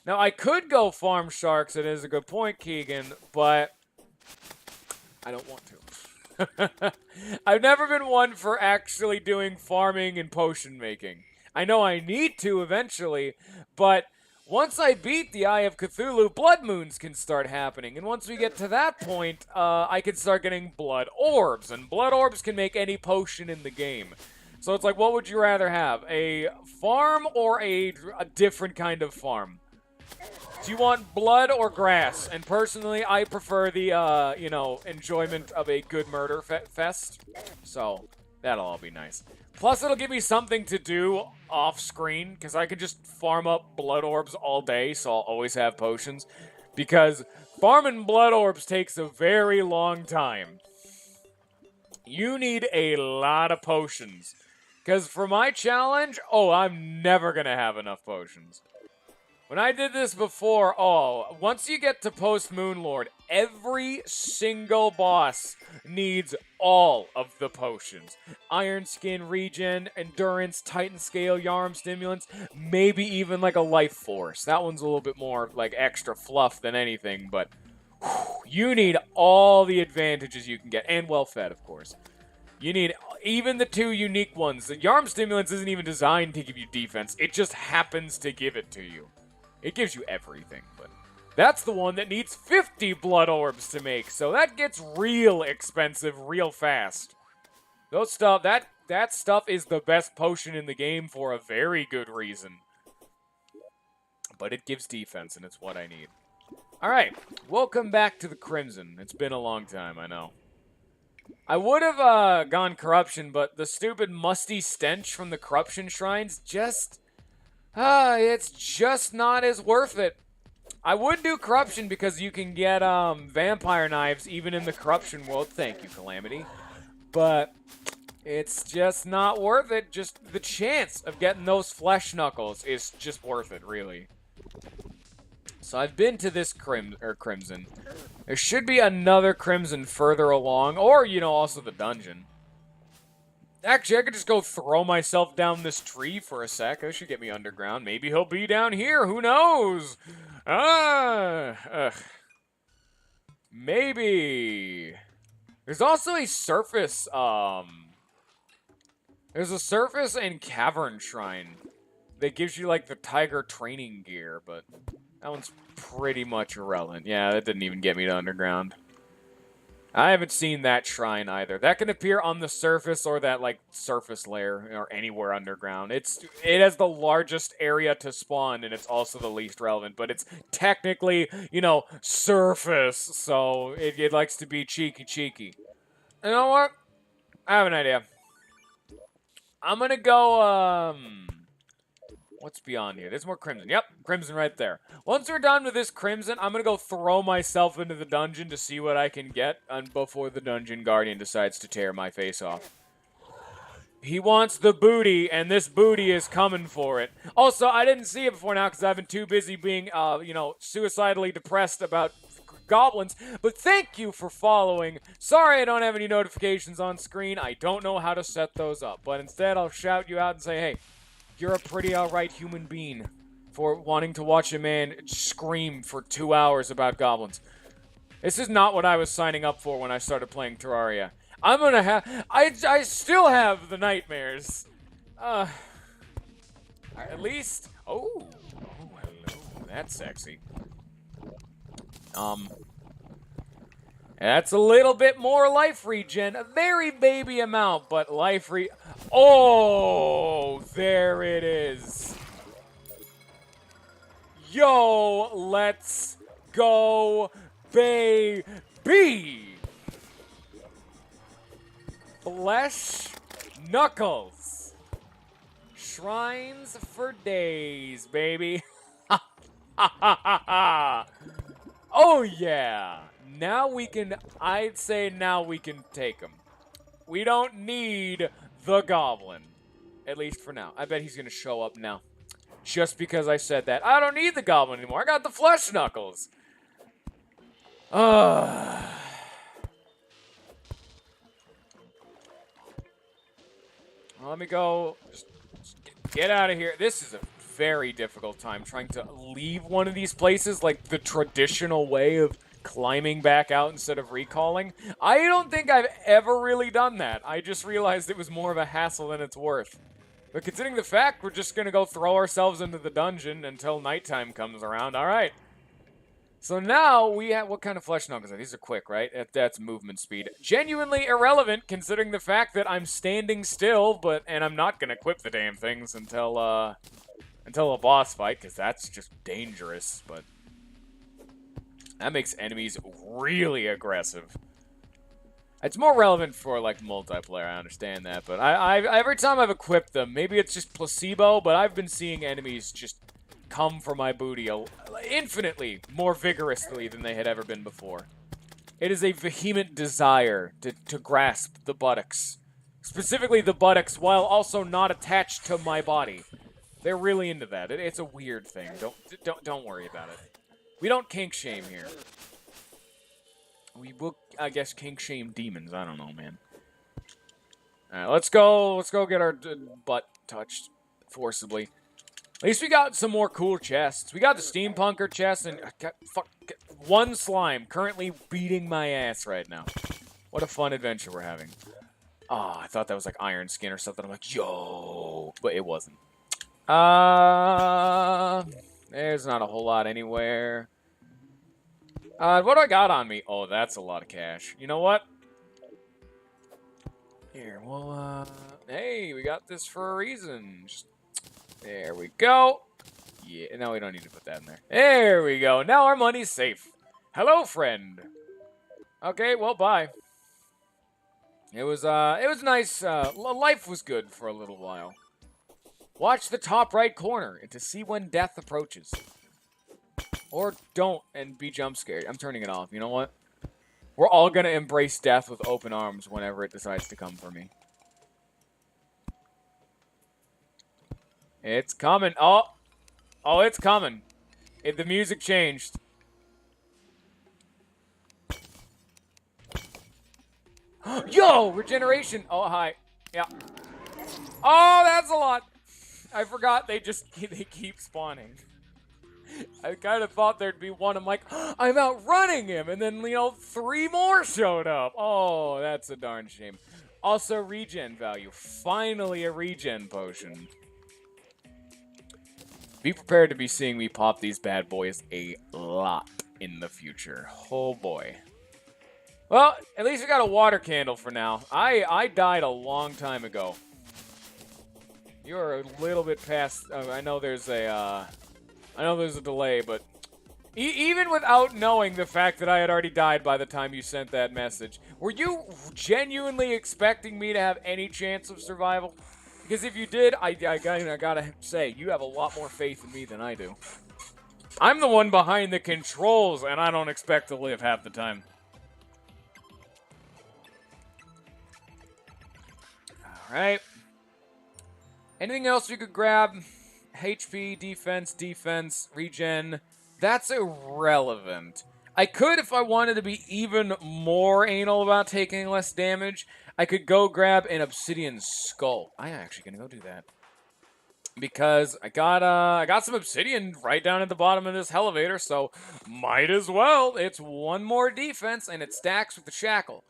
Now, I could go farm sharks, it is a good point, Keegan, but I don't want to. I've never been one for actually doing farming and potion making. I know I need to eventually, but once I beat the Eye of Cthulhu, blood moons can start happening. And once we get to that point, I can start getting blood orbs. And blood orbs can make any potion in the game. So it's like, what would you rather have? A farm or a different kind of farm? Do you want blood or grass? And personally, I prefer the, enjoyment of a good murder fest. So, that'll all be nice. Plus, it'll give me something to do off-screen, because I can just farm up blood orbs all day, so I'll always have potions. Because farming blood orbs takes a very long time. You need a lot of potions. Because for my challenge, I'm never going to have enough potions. When I did this before, once you get to post-Moon Lord, every single boss needs all of the potions. Iron Skin Regen, Endurance, Titan Scale, Yarm Stimulants, maybe even like a Life Force. That one's a little bit more like extra fluff than anything, but you need all the advantages you can get, and well-fed, of course. You need even the 2 unique ones. The Yarm Stimulants isn't even designed to give you defense, it just happens to give it to you. It gives you everything, but that's the one that needs 50 blood orbs to make, so that gets real expensive real fast. That stuff is the best potion in the game for a very good reason. But it gives defense, and it's what I need. Alright, welcome back to the Crimson. It's been a long time, I know. I would have gone Corruption, but the stupid musty stench from the Corruption shrines just... it's just not as worth it. I would do Corruption because you can get vampire knives even in the Corruption world. Thank you, Calamity. But it's just not worth it. Just the chance of getting those flesh knuckles is just worth it, really. So I've been to this Crimson. There should be another Crimson further along, or, also the dungeon. Actually, I could just go throw myself down this tree for a sec. That should get me underground. Maybe he'll be down here. Who knows? Maybe. There's also a surface, there's a surface and cavern shrine that gives you, like, the tiger training gear, but that one's pretty much irrelevant. Yeah, that didn't even get me to underground. I haven't seen that shrine either. That can appear on the surface or that, like, surface layer or anywhere underground. It has the largest area to spawn, and it's also the least relevant, but it's technically, surface, so it likes to be cheeky. You know what? I have an idea. I'm gonna go, what's beyond here? There's more Crimson. Yep, Crimson right there. Once we're done with this Crimson, I'm gonna go throw myself into the dungeon to see what I can get before the Dungeon Guardian decides to tear my face off. He wants the booty, and this booty is coming for it. Also, I didn't see it before now because I've been too busy being, suicidally depressed about goblins, but thank you for following. Sorry I don't have any notifications on screen. I don't know how to set those up, but instead I'll shout you out and say, hey, you're a pretty alright human being for wanting to watch a man scream for 2 hours about goblins. This is not what I was signing up for when I started playing Terraria. I'm gonna have... I still have the nightmares. At least... Oh, hello. That's sexy. That's a little bit more life regen. A very baby amount, but life Oh, there it is. Yo, let's go, baby. Flesh knuckles. Shrines for days, baby. Oh, yeah. Now we can, I'd say now we can take him. We don't need the goblin. At least for now. I bet he's going to show up now. Just because I said that. I don't need the goblin anymore. I got the flesh knuckles. Let me go. Just get out of here. This is a very difficult time trying to leave one of these places like the traditional way of climbing back out instead of recalling. I don't think I've ever really done that. I just realized it was more of a hassle than it's worth. But considering the fact we're just gonna go throw ourselves into the dungeon until nighttime comes around, alright. So now we have, what kind of flesh nuggets are these? Are quick, right? That's movement speed. Genuinely irrelevant considering the fact that I'm standing still, and I'm not gonna equip the damn things until a boss fight, because that's just dangerous, but that makes enemies really aggressive. It's more relevant for, like, multiplayer, I understand that, but every time I've equipped them, maybe it's just placebo, but I've been seeing enemies just come for my booty infinitely more vigorously than they had ever been before. It is a vehement desire to grasp the buttocks. Specifically the buttocks, while also not attached to my body. They're really into that. It's a weird thing. Don't worry about it. We don't kink shame here. We will, I guess, kink shame demons. I don't know, man. Alright, let's go get our butt touched forcibly. At least we got some more cool chests. We got the steampunker chest and one slime currently beating my ass right now. What a fun adventure we're having. Oh, I thought that was like iron skin or something. I'm like, yo, but it wasn't. There's not a whole lot anywhere. What do I got on me? Oh, that's a lot of cash. You know what? Here, well, hey, we got this for a reason. There we go. Yeah, no, we don't need to put that in there. There we go. Now our money's safe. Hello, friend. Okay, well, bye. It was nice. Life was good for a little while. Watch the top right corner to see when death approaches. Or don't and be jump scared. I'm turning it off. You know what? We're all gonna embrace death with open arms whenever it decides to come for me. It's coming. Oh, it's coming. The music changed. Yo, regeneration. Oh, hi. Yeah. Oh, that's a lot. I forgot they keep spawning. I kind of thought there'd be one. I'm like, I'm outrunning him. And then, 3 more showed up. Oh, that's a darn shame. Also, regen value. Finally, a regen potion. Be prepared to be seeing me pop these bad boys a lot in the future. Oh, boy. Well, at least we got a water candle for now. I died a long time ago. You're a little bit past... I know there's a delay, but... Even without knowing the fact that I had already died by the time you sent that message, were you genuinely expecting me to have any chance of survival? Because if you did, I gotta say, you have a lot more faith in me than I do. I'm the one behind the controls, and I don't expect to live half the time. Alright. Anything else we could grab? HP, defense, regen. That's irrelevant. I could, if I wanted to be even more anal about taking less damage, I could go grab an obsidian skull. I'm actually gonna go do that. Because I got some obsidian right down at the bottom of this elevator, so might as well. It's one more defense, and it stacks with the shackle.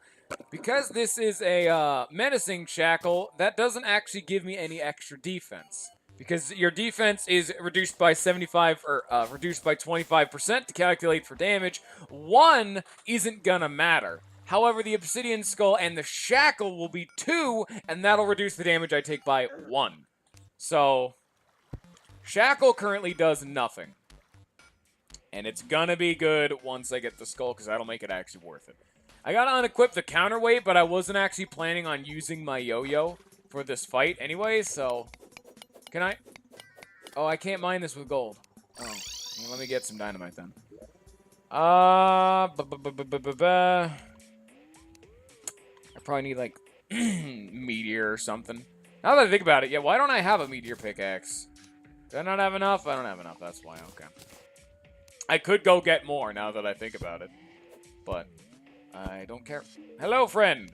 Because this is a menacing shackle, that doesn't actually give me any extra defense. Because your defense is reduced by 75 or reduced by 25% to calculate for damage. 1 isn't gonna matter. However, the obsidian skull and the shackle will be 2, and that'll reduce the damage I take by 1. So, shackle currently does nothing. And it's gonna be good once I get the skull, because that'll make it actually worth it. I gotta unequip the counterweight, but I wasn't actually planning on using my yo-yo for this fight anyway, so... Can I? Oh, I can't mine this with gold. Oh, well, let me get some dynamite then. I probably need, like, meteor or something. Now that I think about it, yeah, why don't I have a meteor pickaxe? Do I not have enough? I don't have enough, that's why, okay. I could go get more now that I think about it. But, I don't care. Hello, friend!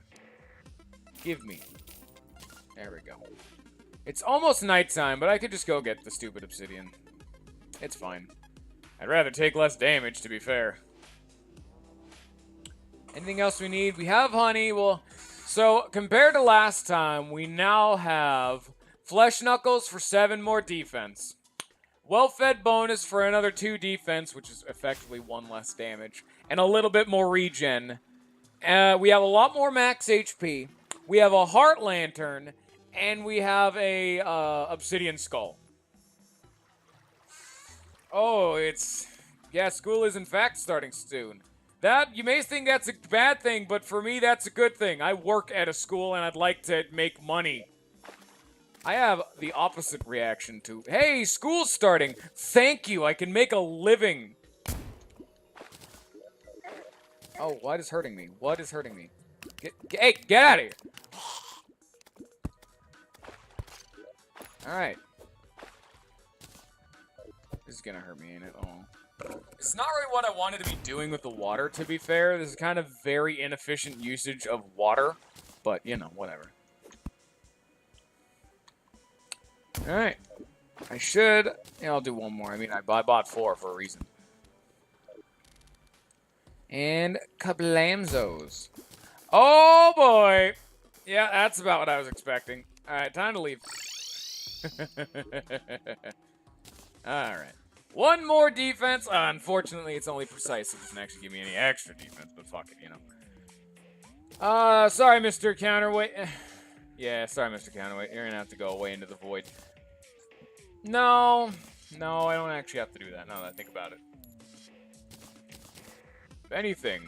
Give me. There we go. It's almost nighttime, but I could just go get the stupid obsidian. It's fine. I'd rather take less damage, to be fair. Anything else we need? We have honey. Well, so compared to last time, we now have Flesh Knuckles for 7 more defense. Well-fed bonus for another 2 defense, which is effectively 1 less damage. And a little bit more regen. We have a lot more max HP. We have a Heart Lantern. And we have a Obsidian Skull. Oh, yeah, school is in fact starting soon. That, you may think that's a bad thing, but for me, that's a good thing. I work at a school and I'd like to make money. I have the opposite reaction to, hey, school's starting. Thank you, I can make a living. Oh, what is hurting me? What is hurting me? Hey, get out of here. Alright. This is gonna hurt me, ain't it? Oh. It's not really what I wanted to be doing with the water, to be fair. This is kind of very inefficient usage of water. But, you know, whatever. Alright. I should... Yeah, I'll do one more. I mean, I bought 4 for a reason. And kablamzos. Oh, boy! Yeah, that's about what I was expecting. Alright, time to leave. Alright. 1 more defense. Unfortunately, it's only precise. It doesn't actually give me any extra defense, but fuck it, you know. Sorry, Mr. Counterweight. Yeah, sorry, Mr. Counterweight. You're gonna have to go away into the void. No, I don't actually have to do that now that I think about it. If anything,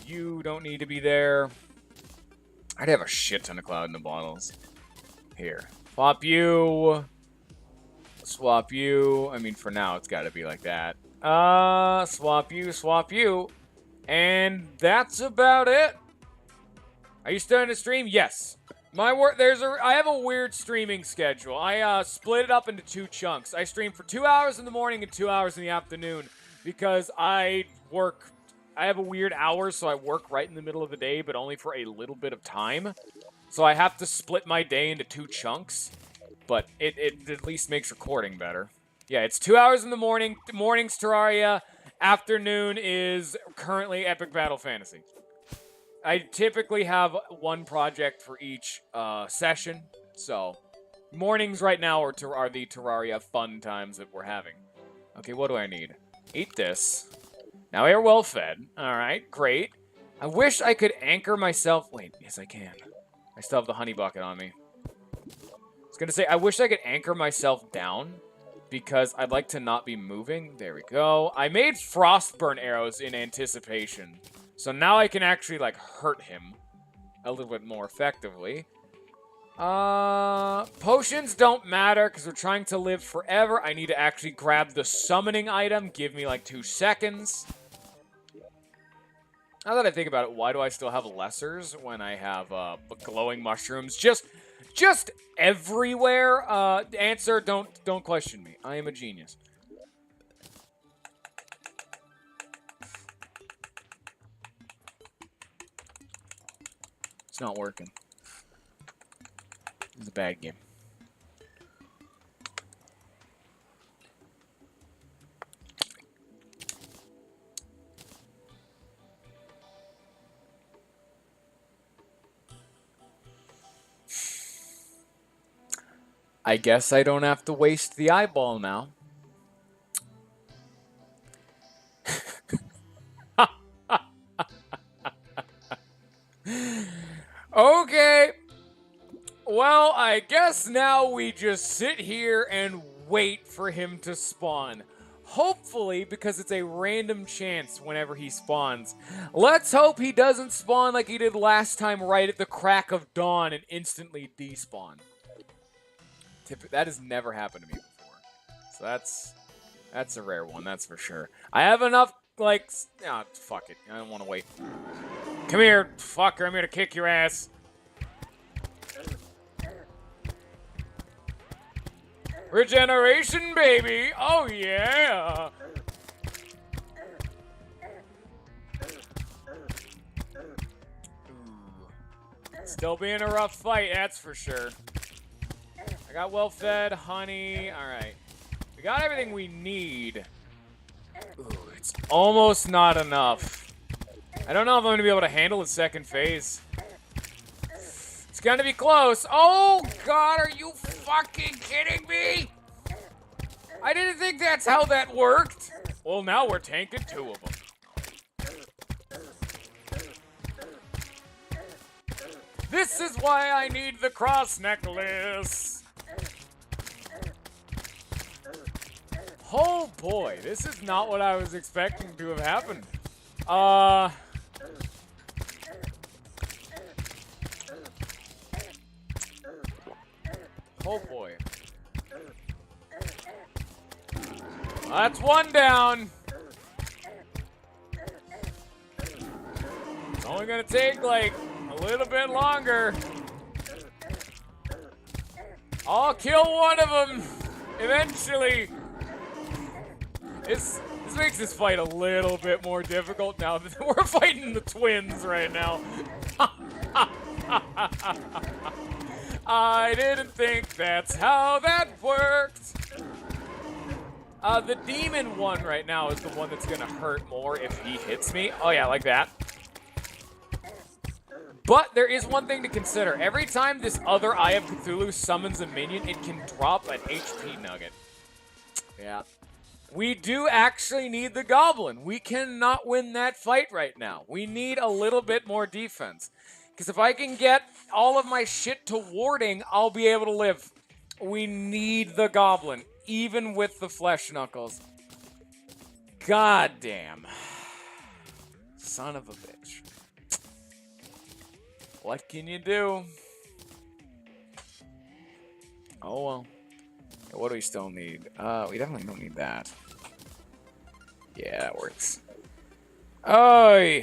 you don't need to be there. I'd have a shit ton of cloud in the bottles. Here. Swap you. Swap you. I mean, for now, it's gotta be like that. Swap you. And that's about it. Are you starting to stream? Yes. I have a weird streaming schedule. I split it up into 2 chunks. I stream for 2 hours in the morning and 2 hours in the afternoon because I have a weird hours, so I work right in the middle of the day, but only for a little bit of time. So I have to split my day into 2 chunks, but it at least makes recording better. Yeah, it's 2 hours in the morning. Morning's Terraria. Afternoon is currently Epic Battle Fantasy. I typically have 1 project for each session, so mornings right now are the Terraria fun times that we're having. Okay, what do I need? Eat this. Now we are well fed. Alright, great. I wish I could anchor myself... Wait, yes I can. I still have the honey bucket on me. I was gonna say, I wish I could anchor myself down, because I'd like to not be moving. There we go. I made frostburn arrows in anticipation. So now I can actually, like, hurt him a little bit more effectively. Potions don't matter because we're trying to live forever. I need to actually grab the summoning item. Give me, like, 2 seconds. Now that I think about it, why do I still have lessers when I have, glowing mushrooms just everywhere? Answer, don't question me. I am a genius. It's not working. It's a bad game. I guess I don't have to waste the eyeball now. Okay. Well, I guess now we just sit here and wait for him to spawn. Hopefully, because it's a random chance whenever he spawns. Let's hope he doesn't spawn like he did last time right at the crack of dawn and instantly despawn. That has never happened to me before. So that's a rare one, that's for sure. I have enough, like... Ah, fuck it. I don't want to wait. Come here, fucker. I'm here to kick your ass. Regeneration, baby! Oh, yeah! Ooh. Still being a rough fight, that's for sure. I got well-fed, honey. Alright. We got everything we need. Ooh, it's almost not enough. I don't know if I'm going to be able to handle the second phase. It's gonna be close. Oh, God, are you fucking kidding me? I didn't think that's how that worked. Well, now we're tanking 2 of them. This is why I need the cross necklace. Oh boy, this is not what I was expecting to have happened. Oh boy. That's 1 down. It's only gonna take like a little bit longer. I'll kill 1 of them eventually. This makes this fight a little bit more difficult now that we're fighting the twins right now. I didn't think that's how that worked. The demon one right now is the one that's gonna hurt more if he hits me. Oh yeah, like that. But there is one thing to consider. Every time this other Eye of Cthulhu summons a minion, it can drop an HP nugget. Yeah. We do actually need the goblin. We cannot win that fight right now. We need a little bit more defense. Because if I can get all of my shit to warding, I'll be able to live. We need the goblin, even with the flesh knuckles. God damn. Son of a bitch. What can you do? Oh well. What do we still need? We definitely don't need that. Yeah, that works. Oh,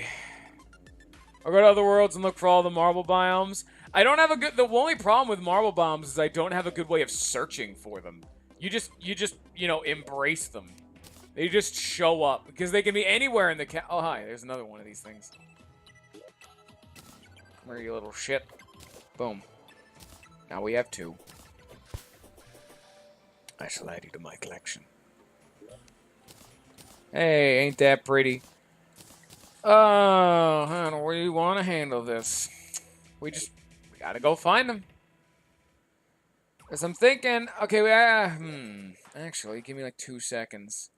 I'll go to other worlds and look for all the marble biomes. I don't have a good. The only problem with marble biomes is I don't have a good way of searching for them. You just, you know, embrace them. They just show up because they can be anywhere in the Oh, hi. There's another one of these things. Come here, you little shit. Boom. Now we have 2. I shall add you to my collection. Hey, ain't that pretty? Oh, I don't really want to handle this. We gotta go find them. Because I'm thinking, okay, actually, give me like 2 seconds.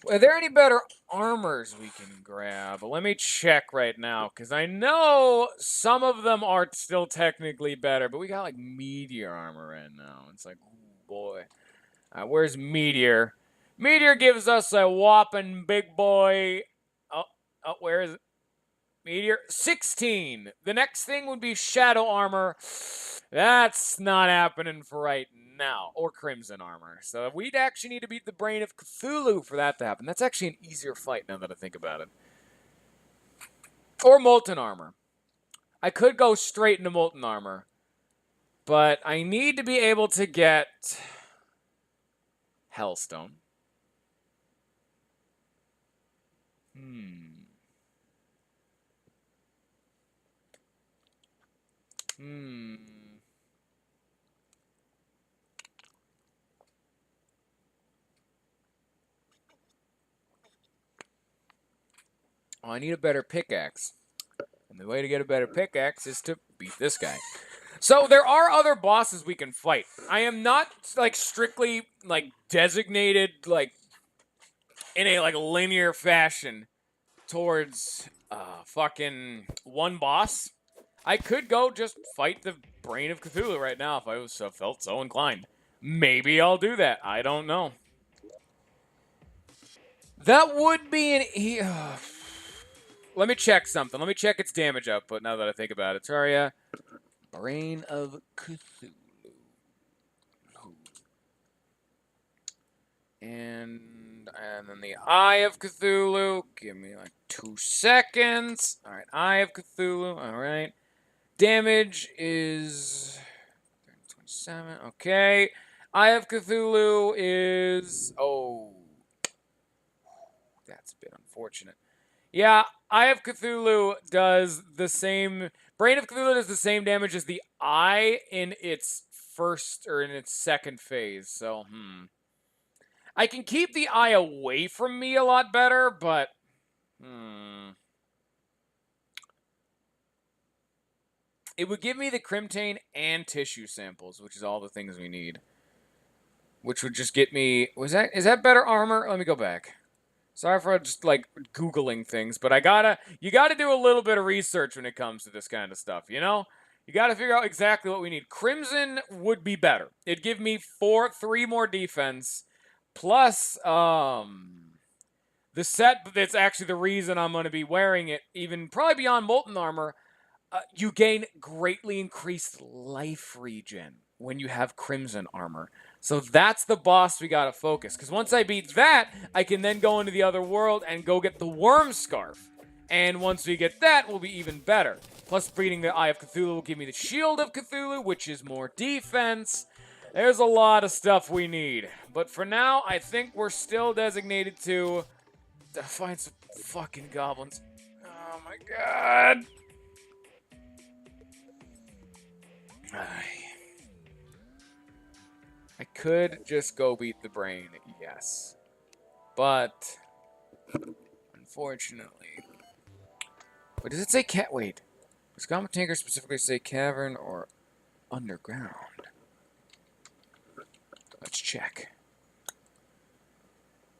Are there any better armors we can grab? Let me check right now, because I know some of them are still technically better, but we got like meteor armor right now. It's like, oh boy. Where's Meteor? Meteor gives us a whopping big boy. Oh, where is it? Meteor 16. The next thing would be Shadow Armor. That's not happening for right now. Or Crimson Armor. So we'd actually need to beat the Brain of Cthulhu for that to happen. That's actually an easier fight now that I think about it. Or Molten Armor. I could go straight into Molten Armor. But I need to be able to get Hellstone. Oh, I need a better pickaxe. And the way to get a better pickaxe is to beat this guy. So there are other bosses we can fight. I am not like strictly like designated like in a like linear fashion towards fucking one boss. I could go just fight the Brain of Cthulhu right now if I felt so inclined. Maybe I'll do that. I don't know. That would be an... Let me check something. Let me check its damage output now that I think about it. Terraria, Brain of Cthulhu. And then the Eye of Cthulhu. Give me like 2 seconds. All right, Eye of Cthulhu. All right. Damage is 27. Okay. Eye of Cthulhu is... Oh. That's a bit unfortunate. Yeah, Eye of Cthulhu does the same... Brain of Cthulhu does the same damage as the Eye in its first or in its second phase. So, I can keep the Eye away from me a lot better, but... It would give me the Crimtane and tissue samples, which is all the things we need. Which would just get me... is that better armor? Let me go back. Sorry for just, like, Googling things, but you gotta do a little bit of research when it comes to this kind of stuff, you know? You gotta figure out exactly what we need. Crimson would be better. It'd give me 3 more defense, plus, the set that's actually the reason I'm gonna be wearing it, even probably beyond Molten Armor, you gain greatly increased life regen when you have Crimson Armor. So that's the boss we gotta focus. Because once I beat that, I can then go into the other world and go get the Worm Scarf. And once we get that, we'll be even better. Plus, beating the Eye of Cthulhu will give me the Shield of Cthulhu, which is more defense. There's a lot of stuff we need. But for now, I think we're still designated to find some fucking goblins. Oh my god. I could just go beat the brain, yes. But, unfortunately... Wait, does it say wait. Does Goblin Tinker specifically say cavern or underground? Let's check.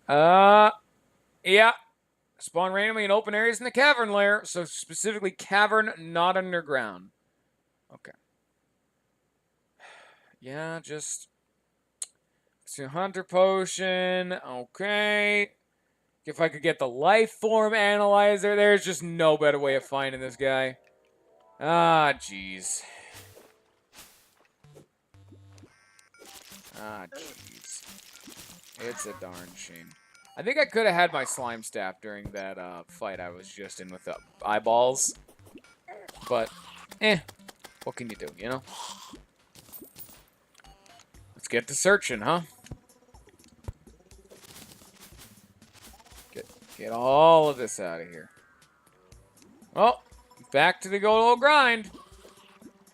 Yeah. Spawn randomly in open areas in the cavern layer. So specifically cavern, not underground. Okay. Yeah, just... So Hunter Potion, okay. If I could get the Life Form Analyzer, there's just no better way of finding this guy. Ah, jeez. Ah, jeez. It's a darn shame. I think I could have had my Slime Staff during that fight I was just in with the eyeballs. But, what can you do, you know? Let's get to searching, huh? Get all of this out of here. Well, back to the good old grind.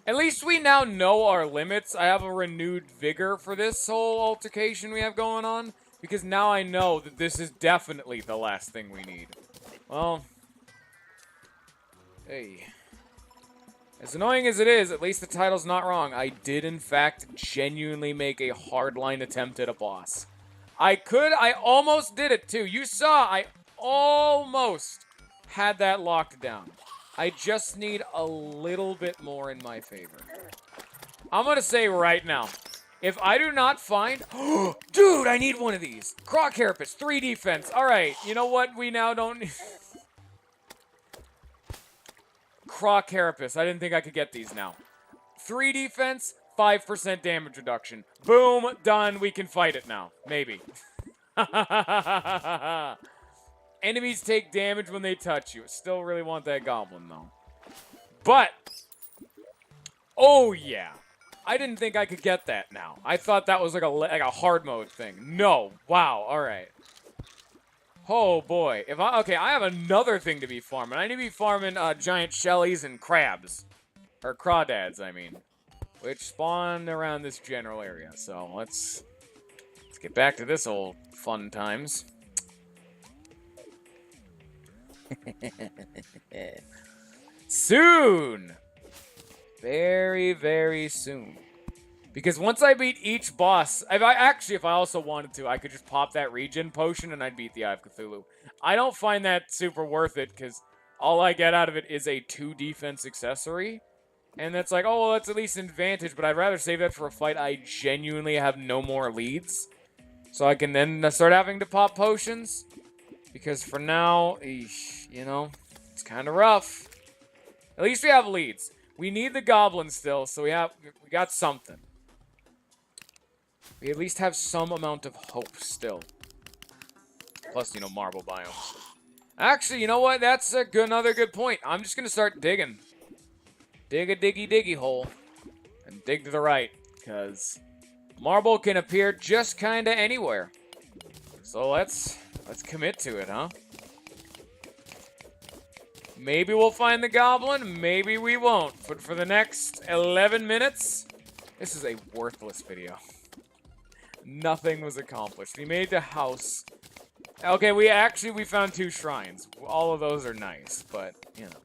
At least we now know our limits. I have a renewed vigor for this whole altercation we have going on. Because now I know that this is definitely the last thing we need. Well. Hey. As annoying as it is, at least the title's not wrong. I did, in fact, genuinely make a hardline attempt at a boss. I almost did it, too. You saw, I almost had that locked down. I just need a little bit more in my favor. I'm gonna say right now, if I do not find... Dude, I need one of these. Croc Carapace, 3 defense. All right, you know what? We now don't... Croc Carapace. I didn't think I could get these now. 3 defense, 5% damage reduction. Boom, done. We can fight it now. Maybe. Enemies take damage when they touch you. Still really want that goblin, though. But, oh yeah. I didn't think I could get that now. I thought that was like a hard mode thing. No. Wow. All right. Oh boy. Okay, I have another thing to be farming. I need to be farming giant shellies and crabs. Or crawdads, I mean. Which spawn around this general area. So let's get back to this old fun times. Soon! Very, very soon. Because once I beat each boss, if I also wanted to, I could just pop that regen potion and I'd beat the Eye of Cthulhu. I don't find that super worth it because all I get out of it is a 2 defense accessory. And that's like, oh, well, that's at least an advantage, but I'd rather save that for a fight I genuinely have no more leads. So I can then start having to pop potions. Because for now, you know, it's kind of rough. At least we have leads. We need the goblins still, so we got something. We at least have some amount of hope still. Plus, you know, marble biomes. Actually, you know what? That's another good point. I'm just going to start digging. Dig a diggy hole. And dig to the right. Because marble can appear just kind of anywhere. So let's commit to it, huh? Maybe we'll find the goblin. Maybe we won't. But for the next 11 minutes, this is a worthless video. Nothing was accomplished. We made the house. Okay, we found 2 shrines. All of those are nice, but, you know.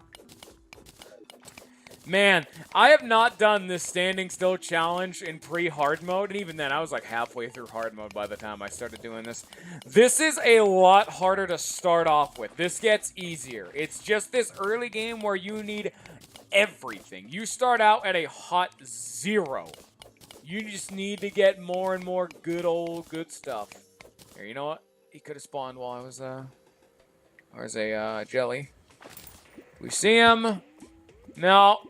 Man, I have not done this standing still challenge in pre-hard mode, and even then, I was like halfway through hard mode by the time I started doing this. This is a lot harder to start off with. This gets easier. It's just this early game where you need everything. You start out at a hot 0. You just need to get more and more good stuff. Here, you know what? He could have spawned while I was, There's a, jelly. We see him. No.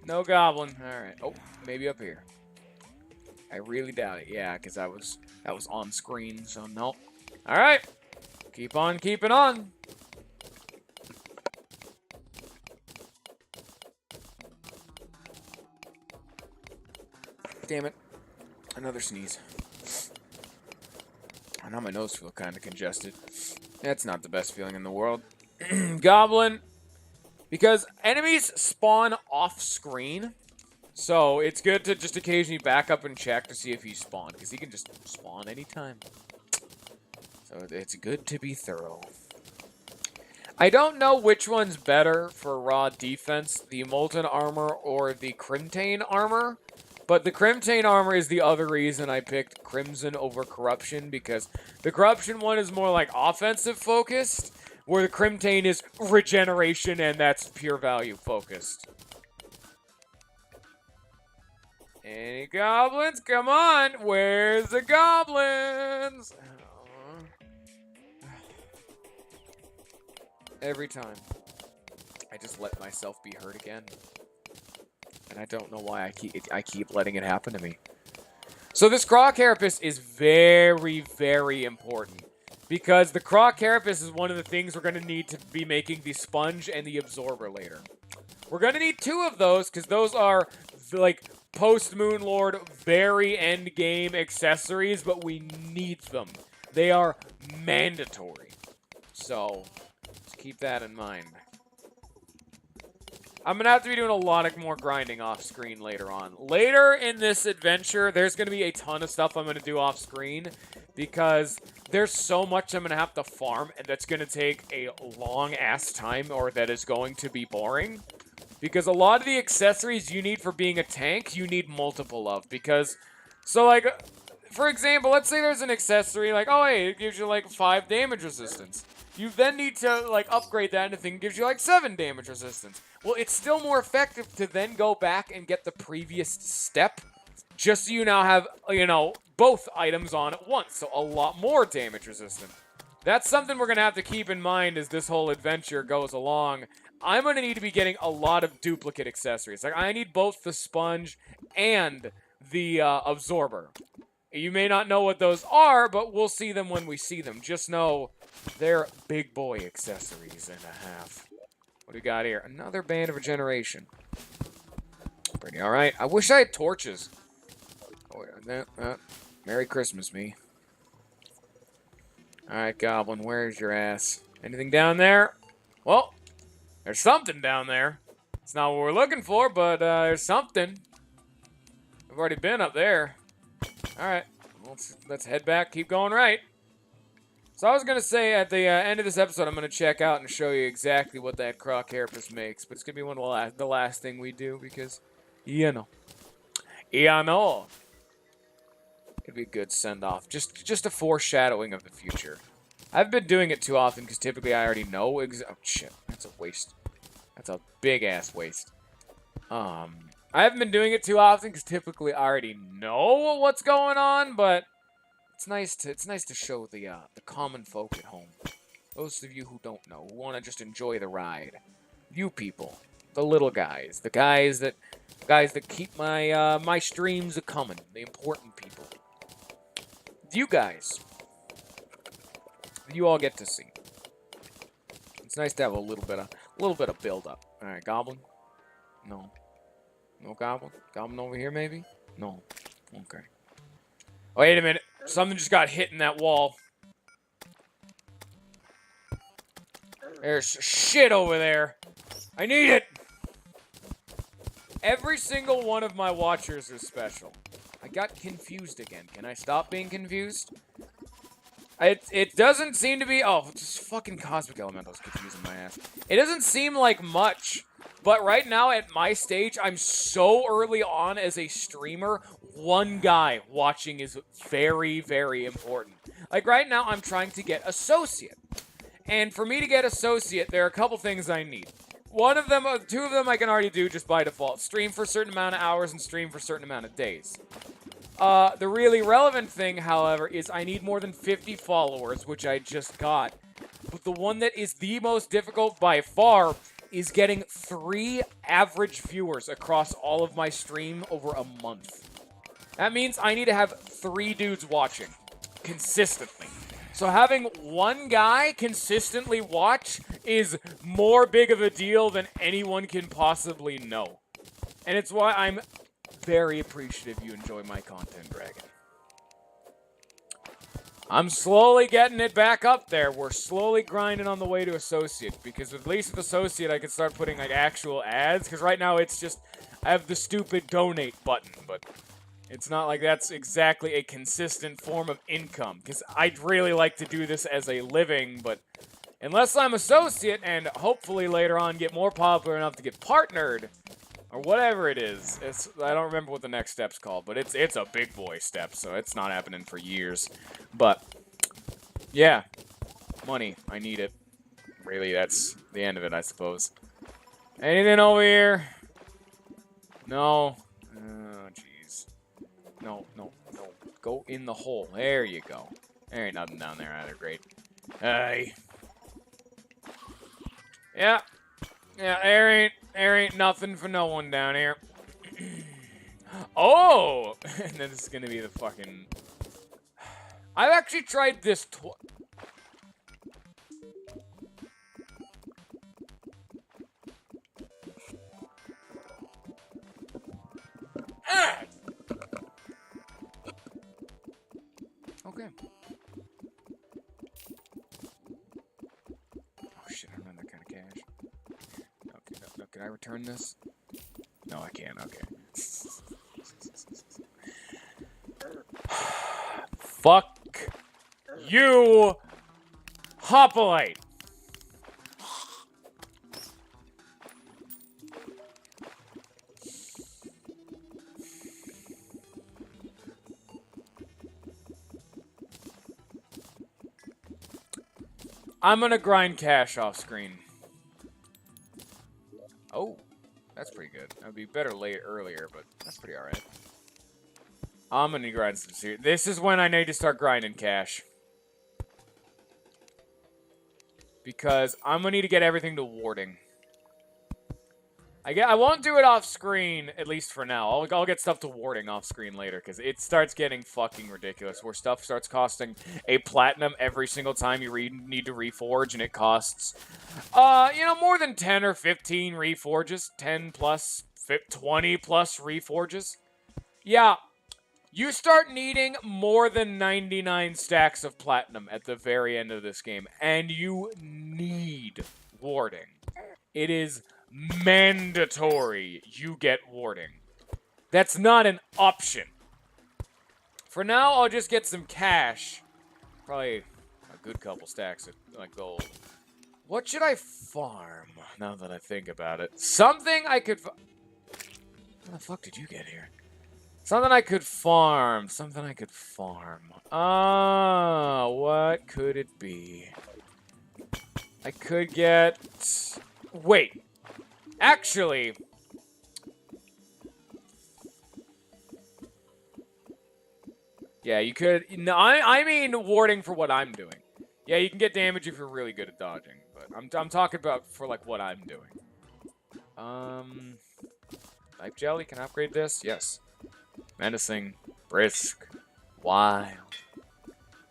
No goblin. Alright. Oh, maybe up here. I really doubt it. Yeah, because that was on screen, so nope. Alright. Keep on keeping on. Damn it. Another sneeze. Oh, now my nose feels kind of congested. That's not the best feeling in the world. Goblin. Because enemies spawn off screen, so it's good to just occasionally back up and check to see if he spawned, because he can just spawn anytime. So it's good to be thorough. I don't know which one's better for raw defense, the Molten Armor or the Crimtane Armor, but the Crimtane Armor is the other reason I picked Crimson over Corruption, because the Corruption one is more like offensive focused, where the Crimtane is regeneration, and that's pure value focused. Any goblins? Come on! Where's the goblins? Every time. I just let myself be hurt again. And I don't know why I keep letting it happen to me. So this Croc Carapace is very, very important. Because the Croc Carapace is one of the things we're going to need to be making the Sponge and the Absorber later. We're going to need 2 of those, because those are, like, post-Moon Lord, very end-game accessories, but we need them. They are mandatory. So, just keep that in mind. I'm going to have to be doing a lot of more grinding off-screen later on. Later in this adventure, there's going to be a ton of stuff I'm going to do off-screen, because there's so much I'm going to have to farm, and that's going to take a long-ass time, or that is going to be boring. Because a lot of the accessories you need for being a tank, you need multiple of. Because, so like, for example, let's say there's an accessory, like, oh hey, it gives you like 5 damage resistance. You then need to like upgrade that and the thing gives you like 7 damage resistance. Well, it's still more effective to then go back and get the previous step, just so you now have, you know, both items on at once, so a lot more damage resistant. That's something we're going to have to keep in mind as this whole adventure goes along. I'm going to need to be getting a lot of duplicate accessories. Like, I need both the Sponge and the Absorber. You may not know what those are, but we'll see them when we see them. Just know they're big boy accessories and a half. What do we got here? Another Band of Regeneration. Pretty alright. I wish I had torches. Oh, Merry Christmas, me. Alright, Goblin, where's your ass? Anything down there? Well, there's something down there. It's not what we're looking for, but there's something. I've already been up there. Alright, let's head back, keep going right. So I was going to say at the end of this episode, I'm going to check out and show you exactly what that Croc Carapace makes. But it's going to be one of the last thing we do because, you know. Yeah, no. It'd be a good send-off. Just a foreshadowing of the future. I've been doing it too often because typically I already know oh, shit. That's a waste. That's a big-ass waste. I haven't been doing it too often because typically I already know what's going on, but it's nice to show the common folk at home. Those of you who don't know, who want to just enjoy the ride. You people, the little guys, the guys that keep my my streams a-coming, the important people. You guys, you all get to see. It's nice to have a little bit of build up. All right, Goblin. No Goblin. Goblin over here, maybe. No. Okay. Wait a minute. Something just got hit in that wall. There's shit over there. I need it. Every single one of my watchers is special. I got confused again. Can I stop being confused? It doesn't seem to be... Oh, just fucking Cosmic Elementals confusing my ass. It doesn't seem like much But right now, at my stage, I'm so early on as a streamer, one guy watching is very, very important. Like right now, I'm trying to get associate. And for me to get associate, there are a couple things I need. One of them, two of them I can already do just by default. Stream for a certain amount of hours and stream for a certain amount of days. The really relevant thing, however, is I need more than 50 followers, which I just got. But the one that is the most difficult by far is getting 3 average viewers across all of my stream over a month. That means I need to have 3 dudes watching consistently. So having one guy consistently watch is more big of a deal than anyone can possibly know. And it's why I'm very appreciative you enjoy my content, Dragon. I'm slowly getting it back up there. We're slowly grinding on the way to associate, because at least with associate I can start putting like actual ads, because right now it's just, I have the stupid donate button, but it's not like that's exactly a consistent form of income, because I'd really like to do this as a living, but unless I'm associate and hopefully later on get more popular enough to get partnered, or whatever it is. I don't remember what the next step's called, but it's a big boy step, so it's not happening for years. But, yeah. Money. I need it. Really, that's the end of it, I suppose. Anything over here? No. Oh, jeez. No. Go in the hole. There you go. There ain't nothing down there either. Great. Hey. Yeah. Yeah, there ain't nothing for no one down here. Oh! And then this is gonna be the fucking... I've actually tried this Okay. Oh shit, I don't have that kind of cash. Okay, no, can I return this? No, I can't, okay. Fuck you, Hoplite! I'm gonna grind cash off screen. Oh, that's pretty good. That'd be better earlier, but that's pretty alright. I'm gonna grind some serious. This is when I need to start grinding cash. Because I'm gonna need to get everything to warding. I won't do it off screen, at least for now. I'll get stuff to warding off screen later, because it starts getting fucking ridiculous, where stuff starts costing a platinum every single time you need to reforge, and it costs, you know, more than 10 or 15 reforges. 10 plus, 20 plus reforges. Yeah, you start needing more than 99 stacks of platinum at the very end of this game, and you need warding. It is mandatory you get warding. That's not an option. For now, I'll just get some cash. Probably a good couple stacks of like gold. What should I farm, now that I think about it? Something I could... How the fuck did you get here? Something I could farm. Something I could farm. What could it be? I could get... Wait. Actually... Yeah, you could... No, I mean warding for what I'm doing. Yeah, you can get damage if you're really good at dodging. But I'm talking about for, like, what I'm doing. Type Jelly, can I upgrade this? Yes. Menacing. Brisk. Wild.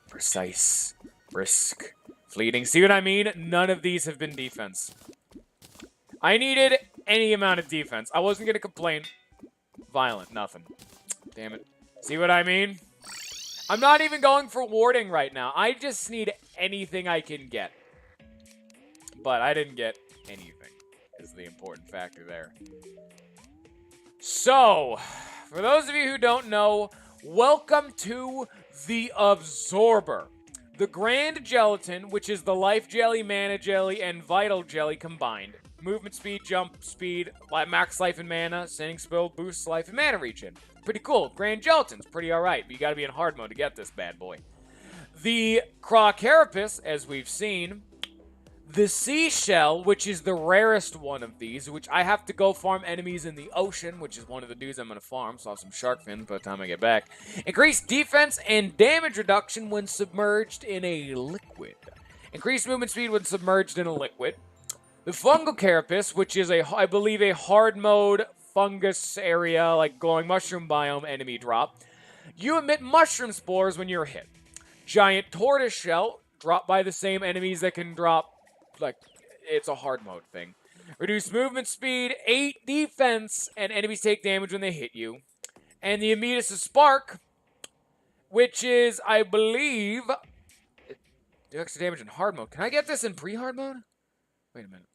Precise. Brisk. Fleeting. See what I mean? None of these have been defense. I needed any amount of defense. I wasn't going to complain. Violent. Nothing. Damn it. See what I mean? I'm not even going for warding right now. I just need anything I can get. But I didn't get anything, is the important factor there. So, for those of you who don't know, welcome to the Absorber. The Grand Gelatin, which is the Life Jelly, Mana Jelly, and Vital Jelly combined. movement speed, jump speed, max life and mana, sending spell, boosts life and mana regen. Pretty cool. Grand Gelatin's pretty alright, but you gotta be in hard mode to get this bad boy. The Carapace, as we've seen. The Seashell, which is the rarest one of these, which I have to go farm enemies in the ocean, which is one of the dudes I'm going to farm, so I'll have some shark fins by the time I get back. Increased defense and damage reduction when submerged in a liquid. Increased movement speed when submerged in a liquid. The Fungal Carapace, which is, I believe, a hard mode fungus area, like glowing mushroom biome enemy drop. You emit mushroom spores when you're hit. Giant Tortoise Shell, dropped by the same enemies that can drop. Like, it's a hard mode thing. Reduce movement speed, 8 defense, and enemies take damage when they hit you. And the Ametus Spark, which is, I believe, do extra damage in hard mode. Can I get this in pre-hard mode? Wait a minute.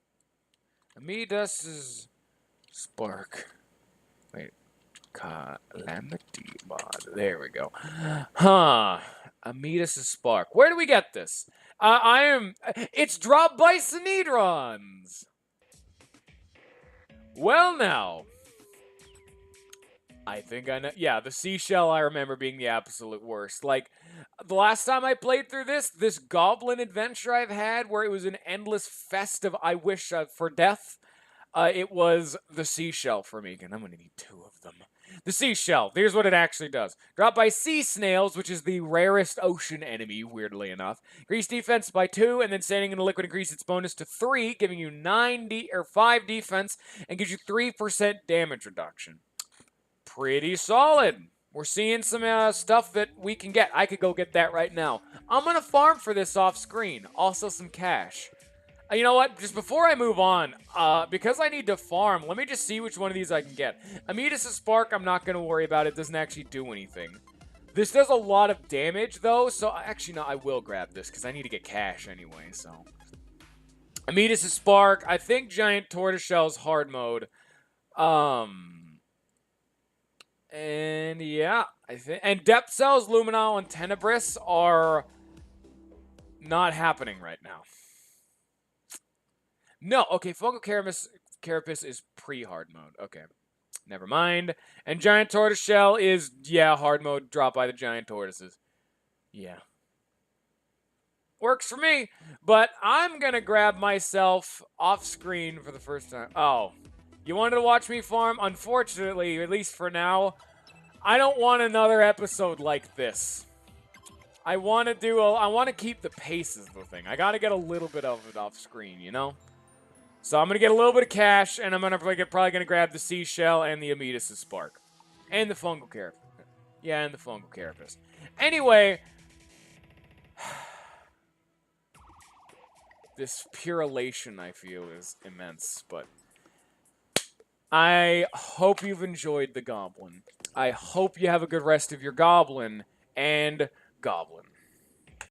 Ametus Spark. Wait. Calamity Mod. There we go. Huh. Ametus Spark. Where do we get this? It's dropped by Synedrons. Well, now. I think I know. Yeah, the Seashell I remember being the absolute worst. Like, the last time I played through this goblin adventure I've had where it was an endless fest of I wish for death, it was the Seashell for me. And I'm going to need 2 of them. The Seashell, here's what it actually does. Dropped by sea snails, which is the rarest ocean enemy, weirdly enough. Increase defense by 2, and then standing in a liquid increase its bonus to 3, giving you 5 defense, and gives you 3% damage reduction. Pretty solid. We're seeing some stuff that we can get. I could go get that right now. I'm going to farm for this off screen. Also some cash. You know what? Just before I move on, because I need to farm, let me just see which one of these I can get. Ametus Spark, I'm not going to worry about. It doesn't actually do anything. This does a lot of damage, though, so actually, no, I will grab this, because I need to get cash anyway, so. Ametus Spark, I think Giant Tortoiseshell's hard mode. And yeah, I think, and Depth Cells, Luminal, and Tenebris are not happening right now. No, okay, Fungal Carapace is pre-hard mode. Okay, never mind. And Giant Tortoiseshell is, yeah, hard mode dropped by the Giant Tortoises. Yeah. Works for me. But I'm going to grab myself off screen for the first time. Oh, you wanted to watch me farm? Unfortunately, at least for now, I don't want another episode like this. I want to keep the pace of the thing. I got to get a little bit of it off screen, you know? So I'm going to get a little bit of cash, and I'm probably going to grab the Seashell and the Ametus Spark. And the Fungal Carapace. Yeah, and the Fungal Carapace. Anyway, this pure elation, I feel, is immense, but I hope you've enjoyed the Goblin. I hope you have a good rest of your Goblin, and Goblin.